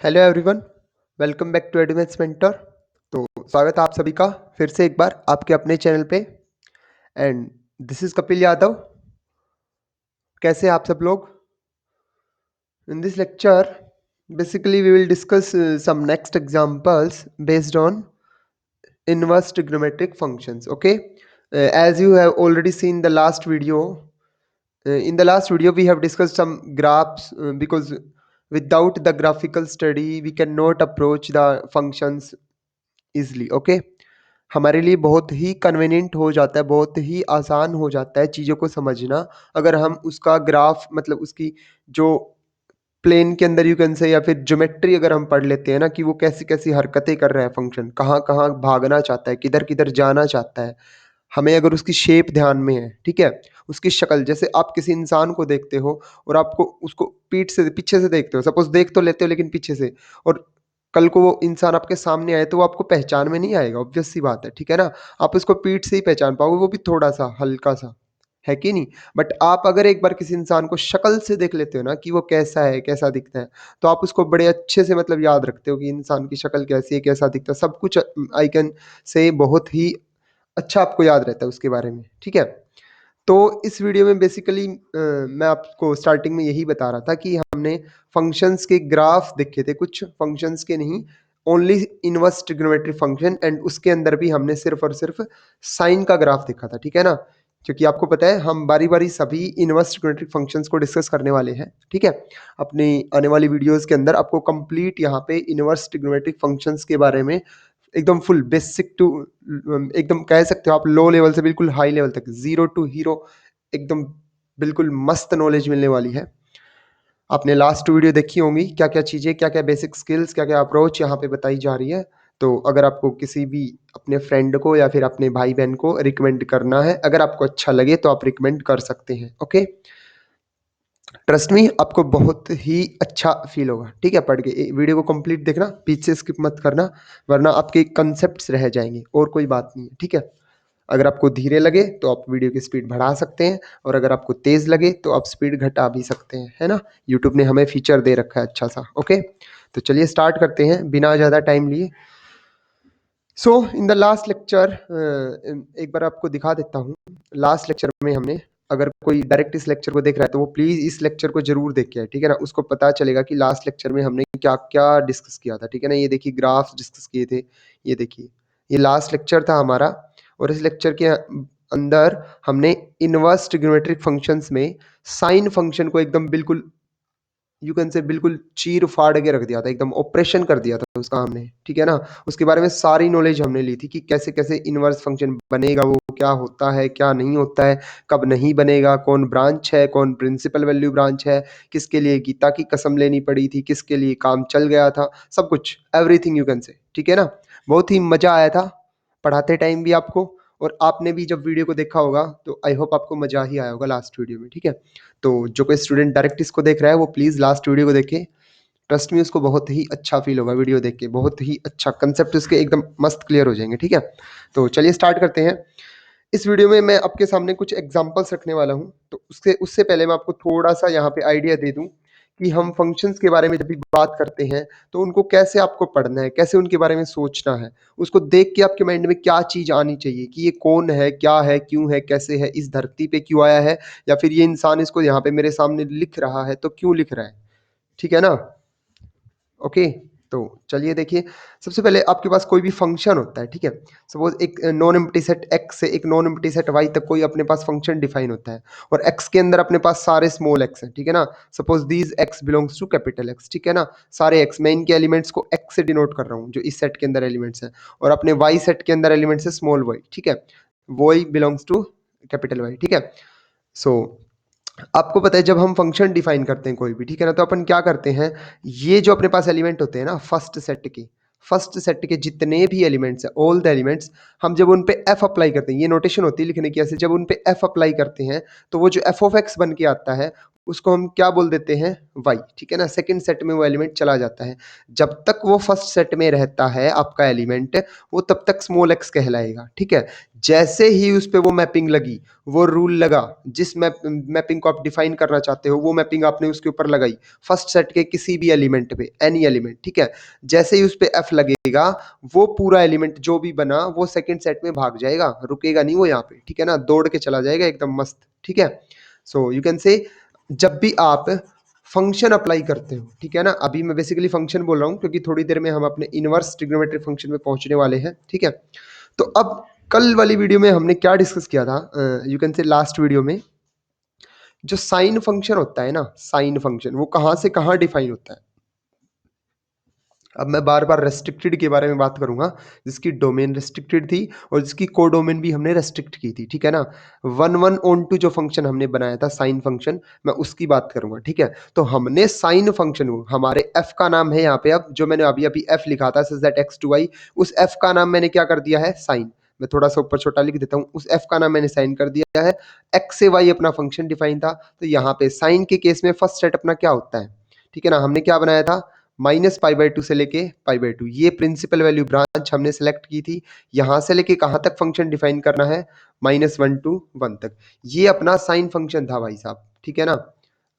Hello everyone, welcome back to Advance Mentor. तो स्वागत है आप सभी का फिर से एक बार आपके अपने चैनल पे। And this is Kapil Yadav. कैसे हैं आप सब लोग? In this lecture basically we will discuss some next examples based on inverse trigonometric functions. Okay, as you have already seen the last video. In the last video we have discussed some graphs, because without the graphical study we cannot approach the functions easily. Okay, हमारे लिए बहुत ही convenient हो जाता है, बहुत ही आसान हो जाता है चीज़ों को समझना अगर हम उसका ग्राफ मतलब उसकी जो प्लेन के अंदर यू कैन से या फिर ज्योमेट्री अगर हम पढ़ लेते हैं ना कि वो कैसी कैसी हरकतें कर रहा है, फंक्शन कहाँ कहाँ भागना चाहता है, किधर किधर जाना चाहता है, हमें अगर उसकी शेप ध्यान में है, ठीक है, उसकी शक्ल, जैसे आप किसी इंसान को देखते हो और आपको उसको पीठ से पीछे से देखते हो, सपोज देख तो लेते हो लेकिन पीछे से, और कल को वो इंसान आपके सामने आए तो वो आपको पहचान में नहीं आएगा, ऑब्वियस सी बात है, ठीक है ना। आप उसको पीठ से ही पहचान पाओगे, वो भी थोड़ा सा हल्का सा, है कि नहीं। बट आप अगर एक बार किसी इंसान को शक्ल से देख लेते हो ना कि वो कैसा है, कैसा दिखता है, तो आप उसको बड़े अच्छे से मतलब याद रखते हो कि इंसान की शक्ल कैसी है, कैसा दिखता है, सब कुछ आई कैन से बहुत ही अच्छा आपको याद रहता है उसके बारे में, ठीक है। तो इस वीडियो में बेसिकली मैं आपको स्टार्टिंग में यही बता रहा था कि हमने फंक्शंस के ग्राफ देखे थे, कुछ फंक्शंस के नहीं, only inverse trigonometry function, and उसके अंदर भी हमने सिर्फ और सिर्फ साइन का ग्राफ देखा था, ठीक है ना। क्योंकि आपको पता है हम बारी बारी सभी इनवर्स ट्रिग्नोमेट्रिक फंक्शंस को डिस्कस करने वाले हैं, ठीक है। अपनी आने वाली वीडियोस के अंदर आपको कंप्लीट यहाँ पे इनवर्स ट्रिग्नोमेट्रिक फंक्शंस के बारे में एकदम फुल बेसिक टू एकदम कह सकते हो आप लो लेवल से बिल्कुल हाई लेवल तक, जीरो टू हीरो, एकदम बिल्कुल मस्त नॉलेज मिलने वाली है। आपने लास्ट वीडियो देखी होंगी, क्या क्या चीज़ें, क्या क्या बेसिक स्किल्स, क्या क्या अप्रोच यहाँ पे बताई जा रही है। तो अगर आपको किसी भी अपने फ्रेंड को या फिर अपने भाई बहन को रिकमेंड करना है, अगर आपको अच्छा लगे तो आप रिकमेंड कर सकते हैं। ओके, ट्रस्ट मी, आपको बहुत ही अच्छा फील होगा, ठीक है, पढ़ के। वीडियो को कंप्लीट देखना, बीच से स्किप मत करना, वरना आपके कंसेप्ट्स रह जाएंगे, और कोई बात नहीं है, ठीक है। अगर आपको धीरे लगे तो आप वीडियो की स्पीड बढ़ा सकते हैं, और अगर आपको तेज़ लगे तो आप स्पीड घटा भी सकते हैं, है ना। यूट्यूब ने हमें फीचर दे रखा है अच्छा सा। ओके, तो चलिए स्टार्ट करते हैं बिना ज़्यादा टाइम लिए। सो इन द लास्ट लेक्चर, एक बार आपको दिखा देता हूँ। लास्ट लेक्चर में हमने, अगर कोई डायरेक्ट इस लेक्चर को देख रहा है तो वो प्लीज़ इस लेक्चर को जरूर देख के आए, ठीक है ना। उसको पता चलेगा कि लास्ट लेक्चर में हमने क्या क्या डिस्कस किया था, ठीक है ना। ये देखिए ग्राफ्स डिस्कस किए थे, ये देखिए, ये लास्ट लेक्चर था हमारा। और इस लेक्चर के अंदर हमने इनवर्स ट्रिग्नोमेट्रिक फंक्शंस में साइन फंक्शन को एकदम बिल्कुल यू कैन से बिल्कुल चीर फाड़ के रख दिया था, एकदम ऑपरेशन कर दिया था उसका हमने, ठीक है ना। उसके बारे में सारी नॉलेज हमने ली थी कि कैसे कैसे इनवर्स फंक्शन बनेगा, वो क्या होता है, क्या नहीं होता है, कब नहीं बनेगा, कौन ब्रांच है, कौन प्रिंसिपल वैल्यू ब्रांच है, किसके लिए गीता की कसम लेनी पड़ी थी, किसके लिए काम चल गया था, सब कुछ, एवरीथिंग यू कैन से, ठीक है ना। बहुत ही मजा आया था पढ़ाते टाइम भी आपको, और आपने भी जब वीडियो को देखा होगा तो आई होप आपको मजा ही आया होगा लास्ट वीडियो में, ठीक है। तो जो कोई स्टूडेंट डायरेक्ट इसको देख रहा है वो प्लीज़ लास्ट वीडियो को देखे, ट्रस्ट में उसको बहुत ही अच्छा फील होगा वीडियो देख के, बहुत ही अच्छा कंसेप्ट उसके एकदम मस्त क्लियर हो जाएंगे, ठीक है। तो चलिए स्टार्ट करते हैं। इस वीडियो में मैं आपके सामने कुछ एग्जांपल्स रखने वाला हूं, तो उससे उससे पहले मैं आपको थोड़ा सा यहाँ पे आइडिया दे दूं कि हम फंक्शंस के बारे में जब भी बात करते हैं तो उनको कैसे आपको पढ़ना है, कैसे उनके बारे में सोचना है, उसको देख के आपके माइंड में क्या चीज़ आनी चाहिए कि ये कौन है, क्या है, क्यों है, कैसे है, इस धरती पे क्यों आया है, या फिर ये इंसान इसको यहाँ पे मेरे सामने लिख रहा है तो क्यों लिख रहा है, ठीक है ना। ओके, तो चलिए देखिए, सबसे पहले आपके पास कोई भी फंक्शन होता है, ठीक है। सपोज एक नॉन एम्प्टी सेट x से एक नॉन एम्प्टी सेट y तक कोई अपने पास फंक्शन डिफाइन होता है, और x के अंदर अपने पास सारे स्मॉल x हैं, ठीक है ना। Suppose these x belongs to capital x, ठीक है ना। सारे x, मैं इनके एलिमेंट्स को x से डिनोट कर रहा हूँ जो इस सेट के अंदर एलिमेंट्स हैं, और अपने y सेट के अंदर एलिमेंट्स है स्मॉल y, ठीक है। y belongs to capital Y, ठीक है। सो आपको पता है जब हम फंक्शन डिफाइन करते हैं कोई भी, ठीक है ना, तो अपन क्या करते हैं, ये जो अपने पास एलिमेंट होते हैं ना फर्स्ट सेट के जितने भी एलिमेंट्स हैं, ऑल द एलिमेंट्स, हम जब उन पे एफ अप्लाई करते हैं, ये नोटेशन होती है लिखने की ऐसे, जब उन पे एफ अप्लाई करते हैं तो वो जो एफ ऑफ एक्स बन के आता है उसको हम क्या बोल देते हैं, y, ठीक है ना। सेकंड सेट में वो एलिमेंट चला जाता है। जब तक वो फर्स्ट सेट में रहता है आपका एलिमेंट, वो तब तक स्मॉल x कहलाएगा, ठीक है। जैसे ही उस पे वो मैपिंग लगी, वो रूल लगा, जिस मैपिंग को आप डिफाइन करना चाहते हो, वो मैपिंग आपने उसके ऊपर लगाई फर्स्ट सेट के किसी भी एलिमेंट पे, एनी एलिमेंट, ठीक है। जैसे ही उस पे f लगेगा, वो पूरा एलिमेंट जो भी बना वो सेकंड सेट में भाग जाएगा, रुकेगा नहीं वो यहाँ पे, ठीक है ना, दौड़ के चला जाएगा एकदम मस्त, ठीक है। सो यू कैन से जब भी आप फंक्शन अप्लाई करते हो, ठीक है ना, अभी मैं बेसिकली फंक्शन बोल रहा हूँ क्योंकि थोड़ी देर में हम अपने इनवर्स ट्रिग्नोमेट्रिक फंक्शन में पहुंचने वाले हैं, ठीक है। तो अब कल वाली वीडियो में हमने क्या डिस्कस किया था, you can say last video में, जो साइन फंक्शन होता है ना, साइन फंक्शन वो कहाँ से कहाँ डिफाइन होता है। अब मैं बार बार रेस्ट्रिक्टेड के बारे में बात करूंगा, जिसकी डोमेन रेस्ट्रिक्टेड थी और जिसकी कोडोमेन भी हमने रेस्ट्रिक्ट की थी, ठीक है ना। 1 1 on 2 जो फंक्शन हमने बनाया था साइन फंक्शन, मैं उसकी बात करूंगा, ठीक है। तो हमने साइन फंक्शन, हमारे f का नाम है यहाँ पे, अब जो मैंने अभी अभी f लिखा था such that x to y, उस f का नाम मैंने क्या कर दिया है, साइन। मैं थोड़ा सा ऊपर छोटा लिख देता हूँ, उस f का नाम मैंने साइन कर दिया है। x से y अपना फंक्शन डिफाइन था, तो यहाँ पे साइन के केस में फर्स्ट सेट अपना क्या होता है, ठीक है ना। हमने क्या बनाया था, -π/2 से लेके π/2, ये प्रिंसिपल वैल्यू ब्रांच हमने सेलेक्ट की थी। यहां से लेके कहां तक फंक्शन डिफाइन करना है, -1 to 1 तक। ये अपना साइन फंक्शन था भाई साहब, ठीक है ना।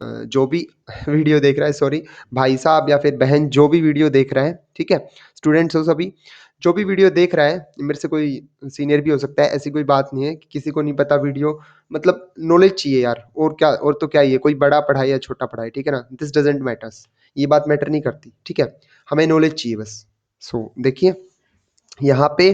जो भी वीडियो देख रहा है, सॉरी भाई साहब या फिर बहन, जो भी वीडियो देख रहा है, ठीक है, स्टूडेंट्स हो सभी, जो भी वीडियो देख रहा है, मेरे से कोई सीनियर भी हो सकता है, ऐसी कोई बात नहीं है कि किसी को नहीं पता वीडियो, मतलब नॉलेज चाहिए यार, और क्या, और तो क्या, ये कोई बड़ा पढ़ाई या छोटा पढ़ाई, ठीक है ना, दिस डजेंट मैटर्स, ये बात मैटर नहीं करती, ठीक है। हमें नॉलेज चाहिए बस। सो देखिए यहाँ पे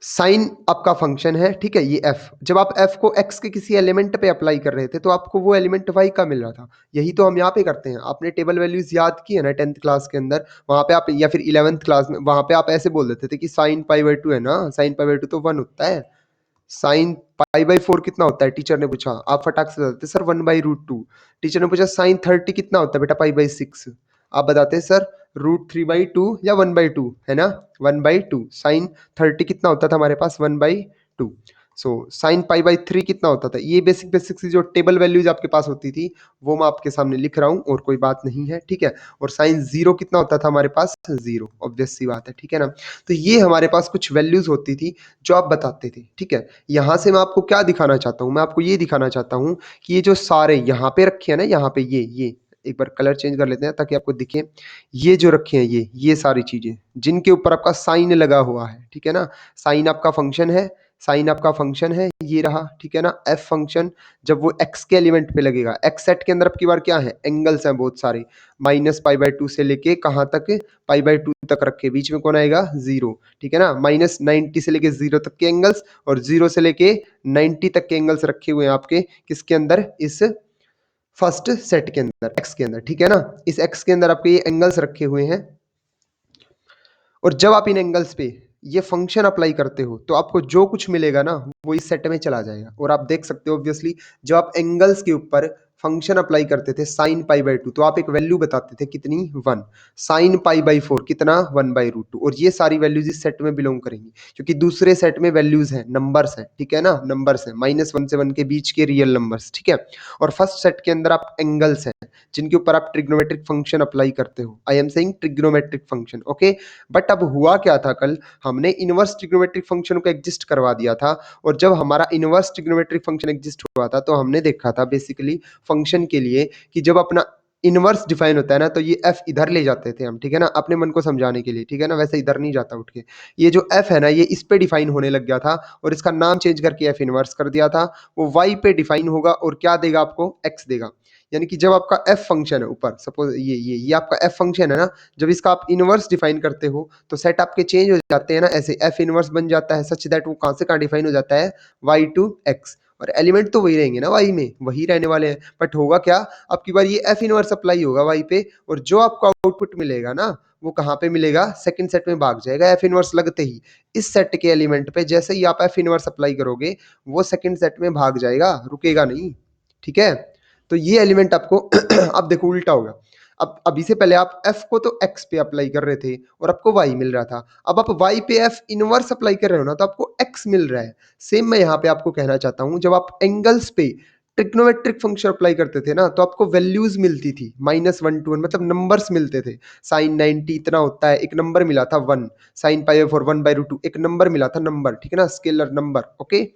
साइन आपका फंक्शन है, ठीक है, ये f, जब आप f को x के किसी एलिमेंट पे अप्लाई कर रहे थे तो आपको वो एलिमेंट y का मिल रहा था। यही तो हम यहाँ पे करते हैं। आपने टेबल वैल्यूज याद की है ना 10th क्लास के अंदर, वहां पे आप, या फिर 11th क्लास में, वहां पे आप ऐसे बोल देते थे कि साइन π/2 है ना, साइन π/2 तो 1 होता है। साइन π/4 कितना होता है, टीचर ने पूछा, आप फटाक से बताते सर 1/√2। टीचर ने पूछा साइन 30 कितना होता है बेटा, π/6। आप बताते सर √3/2 या 1/2, है ना, 1/2। साइन 30 कितना होता था हमारे पास, 1/2। सो साइन π/3 कितना होता था। ये बेसिक बेसिक सी जो टेबल वैल्यूज आपके पास होती थी, वो मैं आपके सामने लिख रहा हूँ, और कोई बात नहीं है, ठीक है। और साइन 0 कितना होता था हमारे पास, 0, ऑब्वियस सी बात है, ठीक है ना। तो ये हमारे पास कुछ वैल्यूज होती थी जो आप बताते थे, ठीक है। यहाँ से मैं आपको क्या दिखाना चाहता हूँ, मैं आपको ये दिखाना चाहता हूँ कि ये जो सारे यहाँ पे रखे हैं ना, यहाँ पे ये एक बार कलर चेंज कर लेते हैं ताकि आपको दिखे। ये जो रखे हैं, ये सारी चीजें जिनके ऊपर आपका साइन लगा हुआ है, ठीक है ना। साइन आपका फंक्शन है, साइन आपका फंक्शन है, ये रहा, ठीक है ना, एफ फंक्शन। जब वो एक्स के एलिमेंट पे लगेगा, एक्स सेट के अंदर आपकी बार क्या है, एंगल्स हैं बहुत सारे, -π/2 से लेके कहाँ तक, π/2 तक रखे, बीच में कौन आएगा, 0, ठीक है ना। -90 से लेके 0 तक के एंगल्स, और 0 से लेके 90 तक के एंगल्स रखे हुए हैं आपके किसके अंदर, इस फर्स्ट सेट के अंदर, एक्स के अंदर, ठीक है ना। इस एक्स के अंदर आपके ये एंगल्स रखे हुए हैं, और जब आप इन एंगल्स पे ये फंक्शन अप्लाई करते हो तो आपको जो कुछ मिलेगा ना, वो इस सेट में चला जाएगा। और आप देख सकते हो ऑब्वियसली, जब आप एंगल्स के ऊपर फंक्शन अप्लाई करते थे साइन π/2, तो आप एक वैल्यू बताते थे कितनी, 1। साइन π/4 कितना, 1/√2। और ये सारी वैल्यूज इस सेट में बिलोंग करेंगी, क्योंकि दूसरे सेट में वैल्यूज हैं, नंबर्स हैं, ठीक है ना, नंबर्स हैं, -1 से 1 के बीच के रियल नंबर्स, ठीक है। और फर्स्ट सेट के अंदर आप एंगल्स हैं जिनके ऊपर आप ट्रिग्नोमेट्रिक फंक्शन अप्लाई करते हो। I am saying trigonometric function, okay. But अब हुआ क्या था, कल हमने इनवर्स ट्रिग्नोमेट्रिक फंक्शन को एग्जिस्ट करवा दिया था। और जब हमारा इनवर्स ट्रिग्नोमेट्रिक फंक्शन एग्जिस्ट हुआ था, तो हमने देखा था बेसिकली फंक्शन के लिए कि जब अपना इनवर्स डिफाइन होता है ना, तो ये एफ इधर ले जाते थे हम, ठीक है ना, अपने मन को समझाने के लिए, ठीक है ना, वैसे इधर नहीं जाता उठ के। ये जो एफ है ना, ये इस पे डिफाइन होने लग गया था, और इसका नाम चेंज करके एफ इनवर्स कर दिया था। वो वाई पे डिफाइन होगा और क्या देगा आपको, एक्स देगा। यानी कि जब आपका एफ फंक्शन है ऊपर, सपोज ये आपका एफ फंक्शन है ना, जब इसका आप इनवर्स डिफाइन करते हो तो सेट आपके चेंज हो जाते हैं ना, ऐसे एफ इनवर्स बन जाता है सच दैट वो कहाँ से कहाँ डिफाइन हो जाता है, वाई टू एक्स। और एलिमेंट तो वही रहेंगे ना, वाई में वही रहने वाले हैं। बट होगा क्या, अब की बार ये एफ इनवर्स अप्लाई होगा वाई पे, और जो आपको आउटपुट मिलेगा ना, वो कहाँ पे मिलेगा, सेकंड सेट में भाग जाएगा एफ इनवर्स लगते ही। इस सेट के एलिमेंट पे जैसे ही आप एफ इनवर्स अप्लाई करोगे, वो सेकंड सेट में भाग जाएगा, रुकेगा नहीं, ठीक है। तो ये एलिमेंट आपको अब देखो उल्टा होगा। अब अभी से पहले आप f को तो x पे अप्लाई कर रहे थे और आपको y मिल रहा था। अब आप y पे f इनवर्स अप्लाई कर रहे हो ना, तो आपको x मिल रहा है। सेम मैं यहाँ पे आपको कहना चाहता हूँ, जब आप एंगल्स पे ट्रिग्नोमेट्रिक फंक्शन अप्लाई करते थे ना, तो आपको वैल्यूज मिलती थी -1 to 1, मतलब नंबर्स मिलते थे। साइन 90 इतना होता है, एक नंबर मिला था 1। साइन पाई बाई 4 1/√2 एक नंबर मिला था, नंबर, ठीक है ना, स्केलर नंबर। ओके,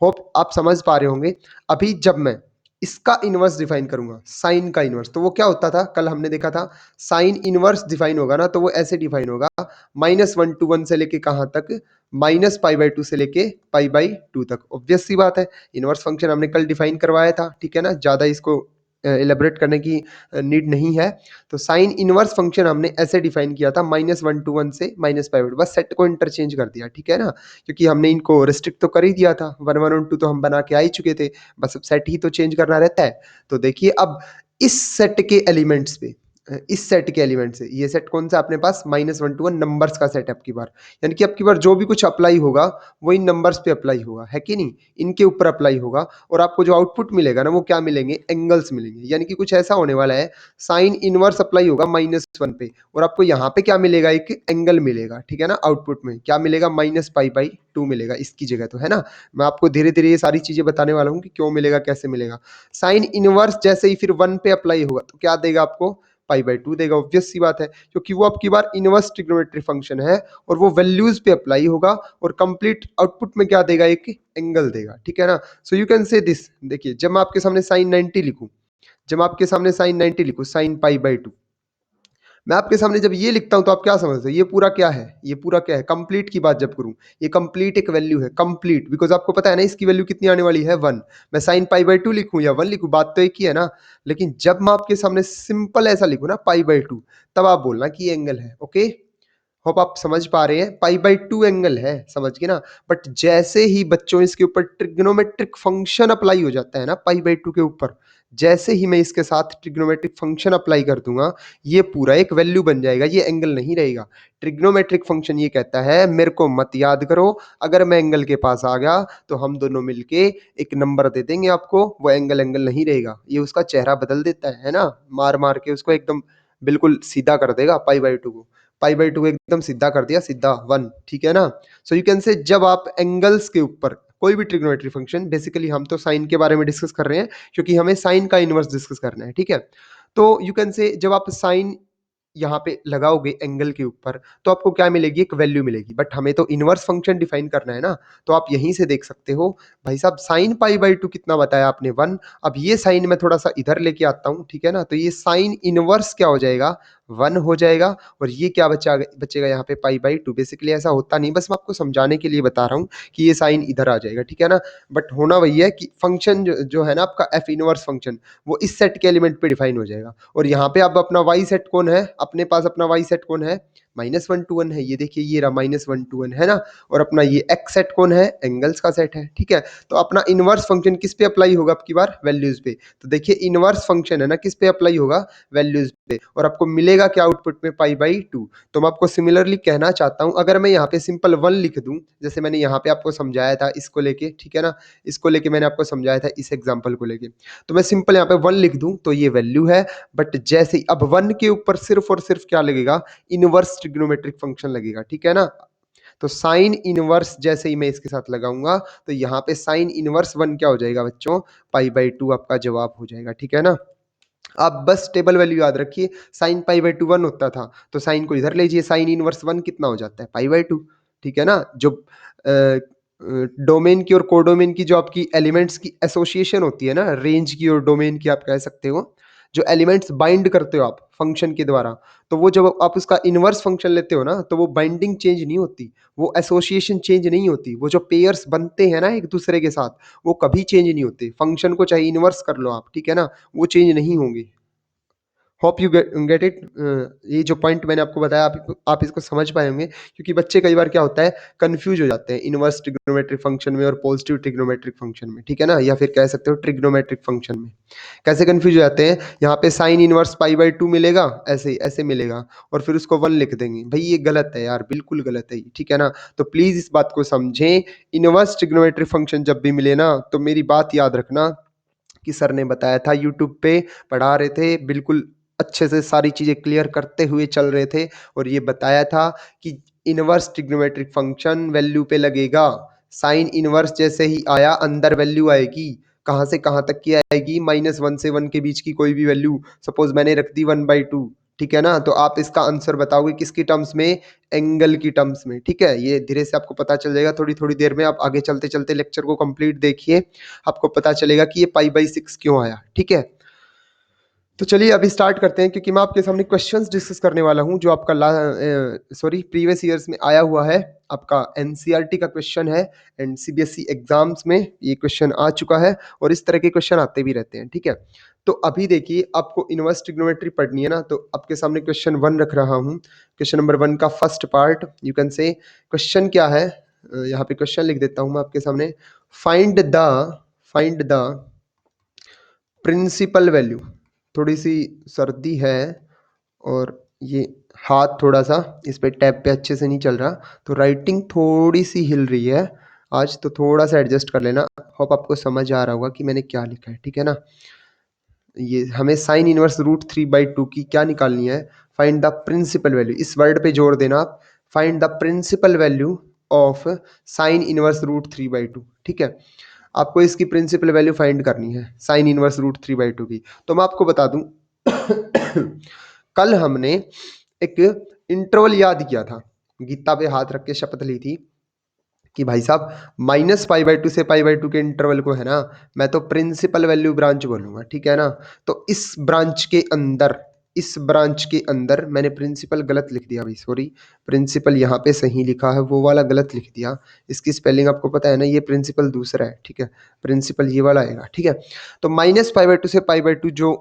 होप आप समझ पा रहे होंगे। अभी जब मैं इसका इनवर्स डिफाइन करूंगा, साइन का इनवर्स, तो वो क्या होता था, कल हमने देखा था साइन इनवर्स डिफाइन होगा ना, तो वो ऐसे डिफाइन होगा -1 to 1 से लेके कहां तक, -π/2 से लेके π/2 तक। ऑब्वियस सी बात है, इनवर्स फंक्शन हमने कल डिफाइन करवाया था, ठीक है ना, ज़्यादा इसको एलेबरेट करने की नीड नहीं है। तो साइन इनवर्स फंक्शन हमने ऐसे डिफाइन किया था -1 to 1 से -π/2, बस सेट को इंटरचेंज कर दिया, ठीक है ना, क्योंकि हमने इनको रिस्ट्रिक्ट तो कर ही दिया था, 1 1 और 2 तो हम बना के आ ही चुके थे, बस अब सेट ही तो चेंज करना रहता है। तो देखिए अब इस सेट के एलिमेंट्स पे, इस सेट के एलिमेंट से, ये सेट कौन सा अपने पास, -1 to 1 नंबर्स का सेट है आपकी बार, यानी कि आपकी बार जो भी कुछ अप्लाई होगा वो इन नंबर्स पे अप्लाई होगा, है कि नहीं, इनके ऊपर अप्लाई होगा। और आपको जो आउटपुट मिलेगा ना, वो क्या मिलेंगे, एंगल्स मिलेंगे, यानी कि कुछ ऐसा होने वाला है, साइन इनवर्स अप्लाई होगा -1 पे, और आपको यहाँ पे क्या मिलेगा, एक एंगल मिलेगा, ठीक है ना, आउटपुट में क्या मिलेगा, -π/2 मिलेगा इसकी जगह, तो है ना। मैं आपको धीरे धीरे ये सारी चीजें बताने वाला हूँ कि क्यों मिलेगा, कैसे मिलेगा। साइन इनवर्स जैसे ही फिर 1 पे अप्लाई होगा तो क्या देगा आपको, π/2 देगा, ऑब्वियस सी बात है, क्योंकि वो आपकी बार इनवर्स ट्रिग्नोमेट्री फंक्शन है और वो वैल्यूज पे अप्लाई होगा और कंप्लीट आउटपुट में क्या देगा, एक एंगल देगा, ठीक है ना। So you can say this, देखिए जब मैं आपके सामने साइन 90 लिखूं, जब आपके सामने साइन 90 लिखूं, साइन π/2, मैं आपके सामने जब ये लिखता हूं तो आप क्या समझते हैं, ये पूरा क्या है, ये पूरा क्या है, कंप्लीट की बात जब करूं, ये कंप्लीट एक वैल्यू है, कंप्लीट, बिकॉज आपको पता है ना इसकी वैल्यू कितनी आने वाली है, 1। मैं साइन π/2 लिखूं या 1 लिखूं, बात तो एक ही है ना। लेकिन जब मैं आपके सामने सिंपल ऐसा लिखूं ना, π/2, तब आप बोलना कि ये एंगल है। ओके, होप आप समझ पा रहे हैं, π/2 एंगल है, समझ गए ना। बट जैसे ही बच्चों इसके ऊपर ट्रिग्नोमेट्रिक फंक्शन अप्लाई हो जाता है ना π/2 के ऊपर, जैसे ही मैं इसके साथ ट्रिग्नोमेट्रिक फंक्शन अप्लाई कर दूंगा, ये पूरा एक वैल्यू बन जाएगा, ये एंगल नहीं रहेगा। ट्रिग्नोमेट्रिक फंक्शन ये कहता है मेरे को मत याद करो, अगर मैं एंगल के पास आ गया तो हम दोनों मिलके एक नंबर दे देंगे आपको, वो एंगल एंगल नहीं रहेगा, ये उसका चेहरा बदल देता है ना, मार मार के उसको एकदम बिल्कुल सीधा कर देगा π/2 को, π/2 एकदम सीधा कर दिया, सीधा 1, ठीक है ना। सो यू कैन से जब आप एंगल्स के ऊपर कोई भी ट्रिग्नोमेट्री फंक्शन, बेसिकली हम तो साइन के बारे में डिस्कस कर रहे हैं क्योंकि हमें साइन का इनवर्स डिस्कस करना है, ठीक है। तो यू कैन से जब आप साइन यहाँ पे लगाओगे एंगल के ऊपर, तो आपको क्या मिलेगी, एक वैल्यू मिलेगी, बट हमें तो इनवर्स फंक्शन डिफाइन करना है ना। तो आप यहीं से देख सकते हो, भाई साहब साइन π/2 कितना बताया आपने, 1। अब ये साइन मैं थोड़ा सा इधर लेके आता हूँ, ठीक है ना, तो ये साइन इनवर्स क्या हो जाएगा, 1 हो जाएगा, और ये क्या बचेगा यहाँ पे π/2। बेसिकली ऐसा होता नहीं, बस मैं आपको समझाने के लिए बता रहा हूँ कि ये साइन इधर आ जाएगा, ठीक है ना। बट होना वही है कि फंक्शन जो है ना आपका एफ इनवर्स फंक्शन, वो इस सेट के एलिमेंट पे डिफाइन हो जाएगा। और यहाँ पे अब अपना वाई सेट कौन है, अपने पास अपना वाई सेट कौन है, -1 to 1 है, ये देखिए ये रहा -1 to 1, है ना। और अपना ये एक्स सेट कौन है, एंगल्स का सेट है, ठीक है। तो अपना इनवर्स फंक्शन किस पे अप्लाई होगा, आपकी बार वैल्यूज पे। तो देखिए इनवर्स फंक्शन है ना, किस पे अप्लाई होगा, वैल्यूज पे, और आपको मिलेगा क्या आउटपुट में, π/2। तो मैं आपको सिमिलरली कहना चाहता हूँ, अगर मैं यहाँ पे सिंपल 1 लिख दूं, जैसे मैंने यहाँ पे आपको समझाया था इसको लेके, ठीक है ना, इसको लेके मैंने आपको समझाया था इस एग्जाम्पल को लेके, तो मैं सिंपल यहाँ पे 1 लिख दूं तो ये वैल्यू है। बट जैसे ही अब 1 के ऊपर सिर्फ और सिर्फ क्या लगेगा, इनवर्स ट्रिग्नोमेट्रिक फंक्शन लगेगा, ठीक है ना। तो साइन इनवर्स जैसे ही मैं इसके साथ लगाऊंगा, तो यहाँ पे साइन इनवर्स 1 क्या हो जाएगा बच्चों, π/2 आपका जवाब हो जाएगा, ठीक है ना। आप बस टेबल वैल्यू याद रखिए, साइन π/2 1 होता था, तो साइन को इधर लीजिए, साइन इनवर्स 1 कितना हो जाता है, π/2, ठीक है ना। जो डोमेन की और कोडोमेन की जो आपकी एलिमेंट्स की एसोसिएशन होती है ना, रेंज की और डोमेन की आप कह सकते हो, जो एलिमेंट्स बाइंड करते हो आप फंक्शन के द्वारा, तो वो जब आप उसका इनवर्स फंक्शन लेते हो ना, तो वो बाइंडिंग चेंज नहीं होती, वो एसोसिएशन चेंज नहीं होती, वो जो पेयर्स बनते हैं ना एक दूसरे के साथ, वो कभी चेंज नहीं होते, फंक्शन को चाहे इनवर्स कर लो आप, ठीक है ना, वो चेंज नहीं होंगे। Hope you get it. ये जो पॉइंट मैंने आपको बताया, आप इसको समझ पाए होंगे, क्योंकि बच्चे कई बार क्या होता है, कंफ्यूज हो जाते हैं इनवर्स ट्रिग्नोमेट्रिक फंक्शन में और पॉजिटिव ट्रिग्नोमेट्रिक फंक्शन में, ठीक है ना, या फिर कह सकते हो ट्रिग्नोमेट्रिक फंक्शन में। कैसे कंफ्यूज हो जाते हैं, यहाँ पे साइन इनवर्स π/2 मिलेगा, ऐसे ऐसे मिलेगा, और फिर उसको 1 लिख देंगे, भाई ये गलत है यार, बिल्कुल गलत है ये, ठीक है ना। तो प्लीज इस बात को समझें, इनवर्स ट्रिग्नोमेट्रिक फंक्शन जब भी मिले ना, तो मेरी बात याद रखना कि सर ने बताया था, यूट्यूब पे पढ़ा रहे थे, बिल्कुल अच्छे से सारी चीज़ें क्लियर करते हुए चल रहे थे, और ये बताया था कि इनवर्स ट्रिग्नोमेट्रिक फंक्शन वैल्यू पे लगेगा, साइन इनवर्स जैसे ही आया अंदर वैल्यू आएगी, कहाँ से कहाँ तक की आएगी, -1 से 1 के बीच की कोई भी वैल्यू, सपोज मैंने रख दी 1/2, ठीक है ना, तो आप इसका आंसर बताओगे किसकी टर्म्स में, एंगल की टर्म्स में, ठीक है। ये धीरे से आपको पता चल जाएगा थोड़ी थोड़ी देर में, आप आगे चलते चलते लेक्चर को कंप्लीट देखिए, आपको पता चलेगा कि ये π/6 क्यों आया, ठीक है। तो चलिए अभी स्टार्ट करते हैं, क्योंकि मैं आपके सामने क्वेश्चंस डिस्कस करने वाला हूं जो आपका प्रीवियस ईयर्स में आया हुआ है, आपका एनसीईआरटी का क्वेश्चन है, एंड सीबीएसई एग्जाम्स में ये क्वेश्चन आ चुका है, और इस तरह के क्वेश्चन आते भी रहते हैं, ठीक है। तो अभी देखिए, आपको इनवर्स ट्रिग्नोमेट्री पढ़नी है ना, तो आपके सामने क्वेश्चन 1 रख रहा हूँ। क्वेश्चन नंबर 1 का first part, you can say question क्या है, यहाँ पे क्वेश्चन लिख देता हूँ मैं आपके सामने। फाइंड द प्रिंसिपल वैल्यू, थोड़ी सी सर्दी है और ये हाथ थोड़ा सा इस पे टैब पे अच्छे से नहीं चल रहा, तो राइटिंग थोड़ी सी हिल रही है आज, तो थोड़ा सा एडजस्ट कर लेना। होप आपको समझ आ रहा होगा कि मैंने क्या लिखा है, ठीक है ना। ये हमें साइन इनवर्स √3/2 की क्या निकालनी है, फाइंड द प्रिंसिपल वैल्यू, इस वर्ड पे जोर देना आप, find the principal value of sine inverse √3/2, ठीक है। आपको इसकी प्रिंसिपल वैल्यू फाइंड करनी है साइन इनवर्स √3/2 की। तो मैं आपको बता दूं कल हमने एक इंटरवल याद किया था, गीता पे हाथ रख के शपथ ली थी कि भाई साहब -π/2 से π/2 के इंटरवल को है ना, मैं तो प्रिंसिपल वैल्यू ब्रांच बोलूंगा, ठीक है ना। तो इस ब्रांच के अंदर मैंने प्रिंसिपल गलत लिख दिया भाई, सॉरी, प्रिंसिपल यहाँ पे सही लिखा है, वो वाला गलत लिख दिया। इसकी स्पेलिंग आपको पता है ना, ये प्रिंसिपल दूसरा है, ठीक है, प्रिंसिपल ये वाला आएगा, ठीक है। तो -π/2 से π/2 जो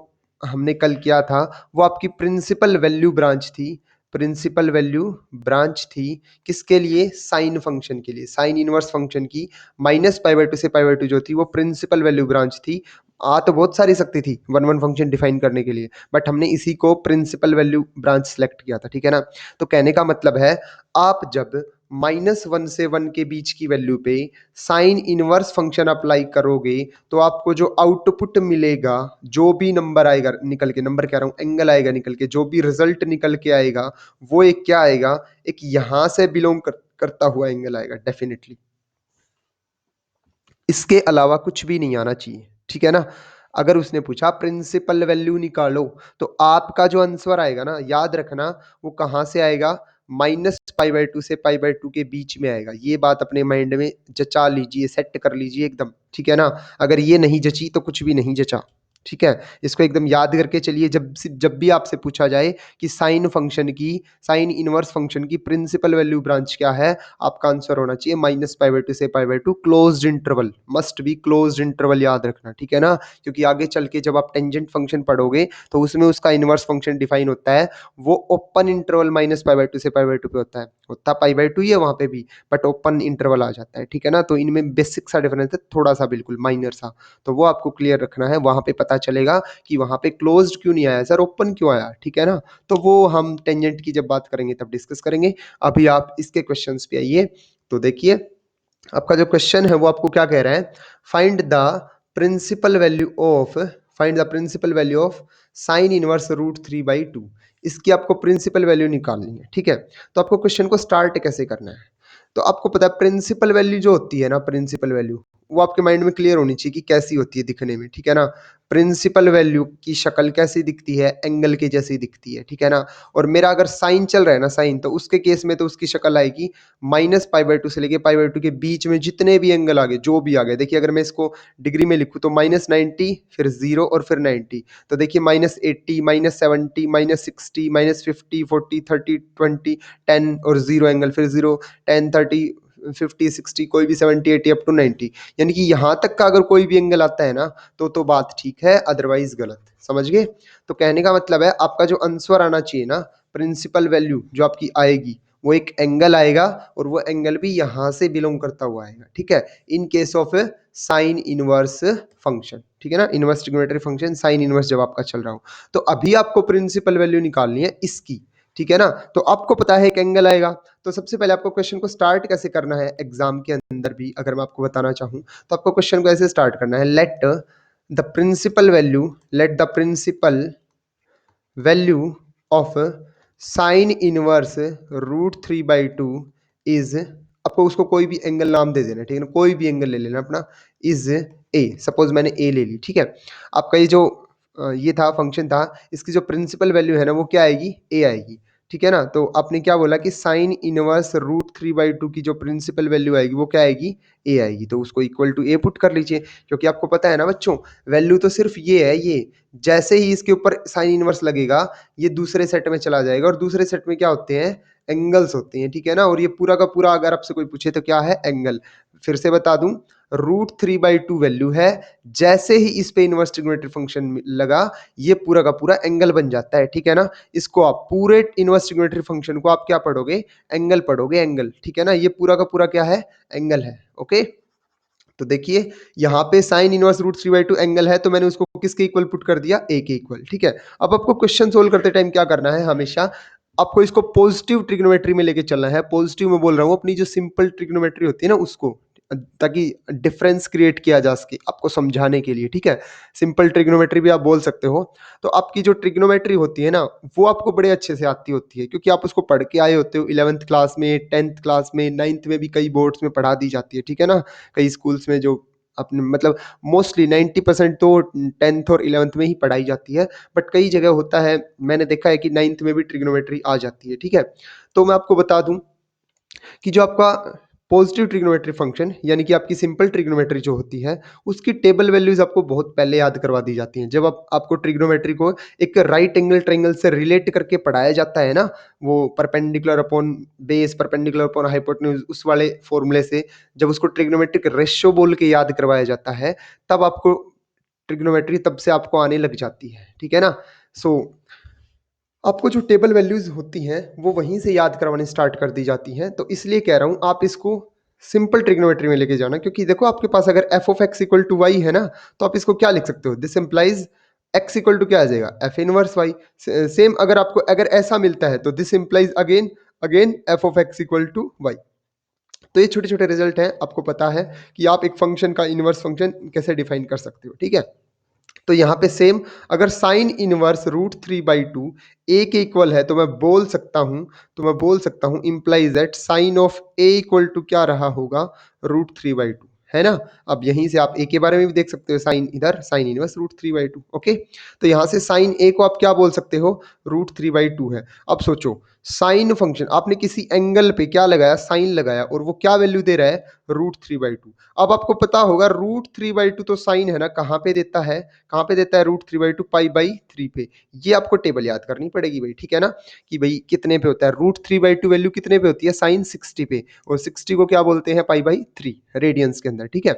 हमने कल किया था, वो आपकी प्रिंसिपल वैल्यू ब्रांच थी, प्रिंसिपल वैल्यू ब्रांच थी, किसके लिए, साइन फंक्शन के लिए, साइन इनवर्स फंक्शन की -π/2 से π/2 जो थी वो प्रिंसिपल वैल्यू ब्रांच थी। आ तो बहुत सारी सकती थी वन वन फंक्शन डिफाइन करने के लिए, बट हमने इसी को प्रिंसिपल वैल्यू ब्रांच सेलेक्ट किया था, ठीक है ना। तो कहने का मतलब है, आप जब -1 से 1 के बीच की वैल्यू पे साइन इनवर्स फंक्शन अप्लाई करोगे, तो आपको जो आउटपुट मिलेगा, जो भी नंबर आएगा निकल के, नंबर कह रहा हूं, एंगल आएगा निकल के, जो भी रिजल्ट निकल के आएगा, वो एक क्या आएगा, एक यहां से बिलोंग करता हुआ एंगल आएगा डेफिनेटली। इसके अलावा कुछ भी नहीं आना चाहिए, ठीक है ना। अगर उसने पूछा प्रिंसिपल वैल्यू निकालो, तो आपका जो आंसर आएगा ना, याद रखना, वो कहां से आएगा, -π/2 से π/2 के बीच में आएगा। ये बात अपने माइंड में जचा लीजिए, सेट कर लीजिए एकदम, ठीक है ना। अगर ये नहीं जची तो कुछ भी नहीं जचा, ठीक है। इसको एकदम याद करके चलिए, जब भी आपसे पूछा जाए कि साइन इनवर्स फंक्शन की प्रिंसिपल वैल्यू ब्रांच क्या है, आपका आंसर होना चाहिए -π/2 से π/2 closed interval, must be closed interval, याद रखना, ठीक है ना। क्योंकि आगे चल के जब आप टेंजेंट फंक्शन पढ़ोगे, तो उसमें उसका इनवर्स फंक्शन डिफाइन होता है, वो ओपन इंटरवल -π/2 से π/2 पे होता π/2 ही है वहां पे भी, बट ओपन इंटरवल आ जाता है, ठीक है ना। तो इनमें बेसिक सा डिफरेंस है, थोड़ा सा, बिल्कुल माइनर सा, तो वो आपको क्लियर रखना है, वहां पे पता चलेगा कि वहां पे क्लोज्ड क्यों नहीं आया सर, ओपन क्यों आया, ठीक है ना। तो वो हम टेंजेंट की जब बात करेंगे तब डिस्कस करेंगे। अभी आप इसके क्वेश्चंस पे आइए, तो देखिए आपका जो क्वेश्चन है वो आपको क्या कह रहा है, find the principal value of find the principal value of sine inverse √3/2। इसकी आपको प्रिंसिपल वैल्यू निकालनी है, ठीक है। तो आपको क्वेश्चन को स्टार्ट कैसे करना है, तो आपको पता है प्रिंसिपल वैल्यू जो होती है ना, प्रिंसिपल वैल्यू वो आपके माइंड में क्लियर होनी चाहिए कि कैसी होती है दिखने में, ठीक है ना। प्रिंसिपल वैल्यू की शक्ल कैसी दिखती है, एंगल के जैसी दिखती है, ठीक है ना। और मेरा अगर साइन चल रहा है ना, साइन, तो उसके केस में तो उसकी शक्ल आएगी -π/2 से लेके π/2 के बीच में जितने भी एंगल आ गए, जो भी आ गए, देखिए अगर मैं इसको डिग्री में लिखूँ तो -90, फिर 0 और फिर 90, तो देखिए -80, -70, -60, -50, 40, 30, 20, 10 और 0 एंगल, फिर 0, 10, 30, 50, 60, कोई भी 70, 80 अप टू 90, यानी कि यहां तक का अगर कोई भी एंगल आता है ना, तो बात ठीक है, अदरवाइज गलत, समझ गए। तो कहने का मतलब है, आपका जो आंसर आना चाहिए ना, प्रिंसिपल वैल्यू जो आपकी आएगी, वो एक एंगल आएगा, और वो एंगल भी यहां से बिलोंग करता हुआ आएगा, ठीक है। In case of sine inverse function, ठीक है ना, inverse trigonometry function sine inverse जब आपका चल रहा हो, तो अभी आपको प्रिंसिपल वैल्यू निकालनी है इसकी, ठीक है ना। तो आपको पता है एक एंगल आएगा, तो सबसे पहले आपको क्वेश्चन को स्टार्ट कैसे करना है, एग्जाम के अंदर भी अगर मैं आपको बताना चाहूं, तो आपको क्वेश्चन को ऐसे स्टार्ट करना है, let the principal value of sine inverse √3/2 is आपको उसको कोई भी एंगल नाम दे देना, ठीक है ना, कोई भी एंगल ले लेना अपना, इज ए, सपोज मैंने ए ले ली, ठीक है। आपका ये जो ये था फंक्शन था, इसकी जो प्रिंसिपल वैल्यू है ना वो क्या आएगी, ए आएगी, ठीक है ना। तो आपने क्या बोला कि साइन इनवर्स √3/2 की जो प्रिंसिपल वैल्यू आएगी वो क्या आएगी, ए आएगी, तो उसको इक्वल टू ए पुट कर लीजिए, क्योंकि आपको पता है ना बच्चों, वैल्यू तो सिर्फ ये है, ये जैसे ही इसके ऊपर साइन इनवर्स लगेगा ये दूसरे सेट में चला जाएगा, और दूसरे सेट में क्या होते हैं, एंगल्स होते हैं, ठीक है ना। और ये पूरा का पूरा अगर आपसे कोई पूछे तो क्या है, एंगल। फिर से बता दूं, √3/2 वैल्यू है, जैसे ही इस पे इनवर्स ट्रिग्नोमेट्री फंक्शन लगा ये पूरा का पूरा एंगल बन जाता है, ठीक है ना। इसको आप पूरे इनवर्स ट्रिग्नोमेट्री फंक्शन को आप क्या पढ़ोगे, एंगल पढ़ोगे, एंगल, ठीक है ना। ये पूरा का पूरा क्या है, एंगल है, ओके। तो देखिए यहाँ पे साइन इनवर्स √3/2 एंगल है, तो मैंने उसको किसके इक्वल पुट कर दिया, ए के इक्वल, ठीक है। अब आपको क्वेश्चन सोल्व करते टाइम क्या करना है, हमेशा आपको इसको पॉजिटिव ट्रिग्नोमेट्री में लेके चलना है। पॉजिटिव में बोल रहा हूँ, अपनी जो सिंपल ट्रिग्नोमेट्री होती है ना उसको, ताकि डिफरेंस क्रिएट किया जा सके आपको समझाने के लिए, ठीक है। सिंपल ट्रिग्नोमेट्री भी आप बोल सकते हो। तो आपकी जो ट्रिग्नोमेट्री होती है ना वो आपको बड़े अच्छे से आती होती है, क्योंकि आप उसको पढ़ के आए होते हो 11th क्लास में, 10th क्लास में, 9th में भी कई बोर्ड्स में पढ़ा दी जाती है, ठीक है ना। कई स्कूल्स में जो अपने मतलब मोस्टली 90% तो 10th और 11th में ही पढ़ाई जाती है, बट कई जगह होता है, मैंने देखा है कि 9th में भी ट्रिग्नोमेट्री आ जाती है, ठीक है। तो मैं आपको बता दूं कि जो आपका पॉजिटिव ट्रिग्नोमेट्री फंक्शन यानी कि आपकी सिंपल ट्रिग्नोमेट्री जो होती है उसकी टेबल वैल्यूज आपको बहुत पहले याद करवा दी जाती हैं। जब आपको ट्रिग्नोमेट्री को एक राइट एंगल ट्रायंगल से रिलेट करके पढ़ाया जाता है ना, वो perpendicular upon base, perpendicular upon hypotenuse, उस वाले फॉर्मूले से जब उसको ट्रिग्नोमेट्रिक रेशियो बोल के याद करवाया जाता है, तब आपको ट्रिग्नोमेट्री तब से आपको आने लग जाती है, ठीक है ना। सो आपको जो टेबल वैल्यूज होती हैं वो वहीं से याद करवानी स्टार्ट कर दी जाती हैं। तो इसलिए कह रहा हूँ आप इसको सिंपल ट्रिग्नोमेट्री में लेके जाना, क्योंकि देखो आपके पास अगर f of x equal to y है ना, तो आप इसको क्या लिख सकते हो, this implies x equal to क्या आ जाएगा, एफ इनवर्स वाई। सेम अगर आपको अगर ऐसा मिलता है तो this implies again again f of x equal to y. तो ये छोटे छोटे रिजल्ट हैं, आपको पता है कि आप एक फंक्शन का इनवर्स फंक्शन कैसे डिफाइन कर सकते हो, ठीक है। तो यहाँ पे सेम अगर साइन इनवर्स √3/2 ए के इक्वल है, तो मैं बोल सकता हूँ implies that sine of a equal to क्या रहा होगा, √3/2, है ना। अब यहीं से आप ए के बारे में भी देख सकते हो, साइन इधर साइन इनवर्स √3/2, ओके। तो यहाँ से साइन ए को आप क्या बोल सकते हो, √3/2 है। अब सोचो, साइन फंक्शन आपने किसी एंगल पे क्या लगाया, साइन लगाया, और वो क्या वैल्यू दे रहा है, √3/2। अब आपको पता होगा √3/2 तो साइन है ना, कहाँ पे देता है, कहाँ पे देता है √3/2, π/3 पे। ये आपको टेबल याद करनी पड़ेगी भाई, ठीक है ना, कि भाई कितने पे होता है √3/2, वैल्यू कितने पे होती है, साइन 60 पे, और 60 को क्या बोलते हैं, π/3 रेडियंस के अंदर, ठीक है।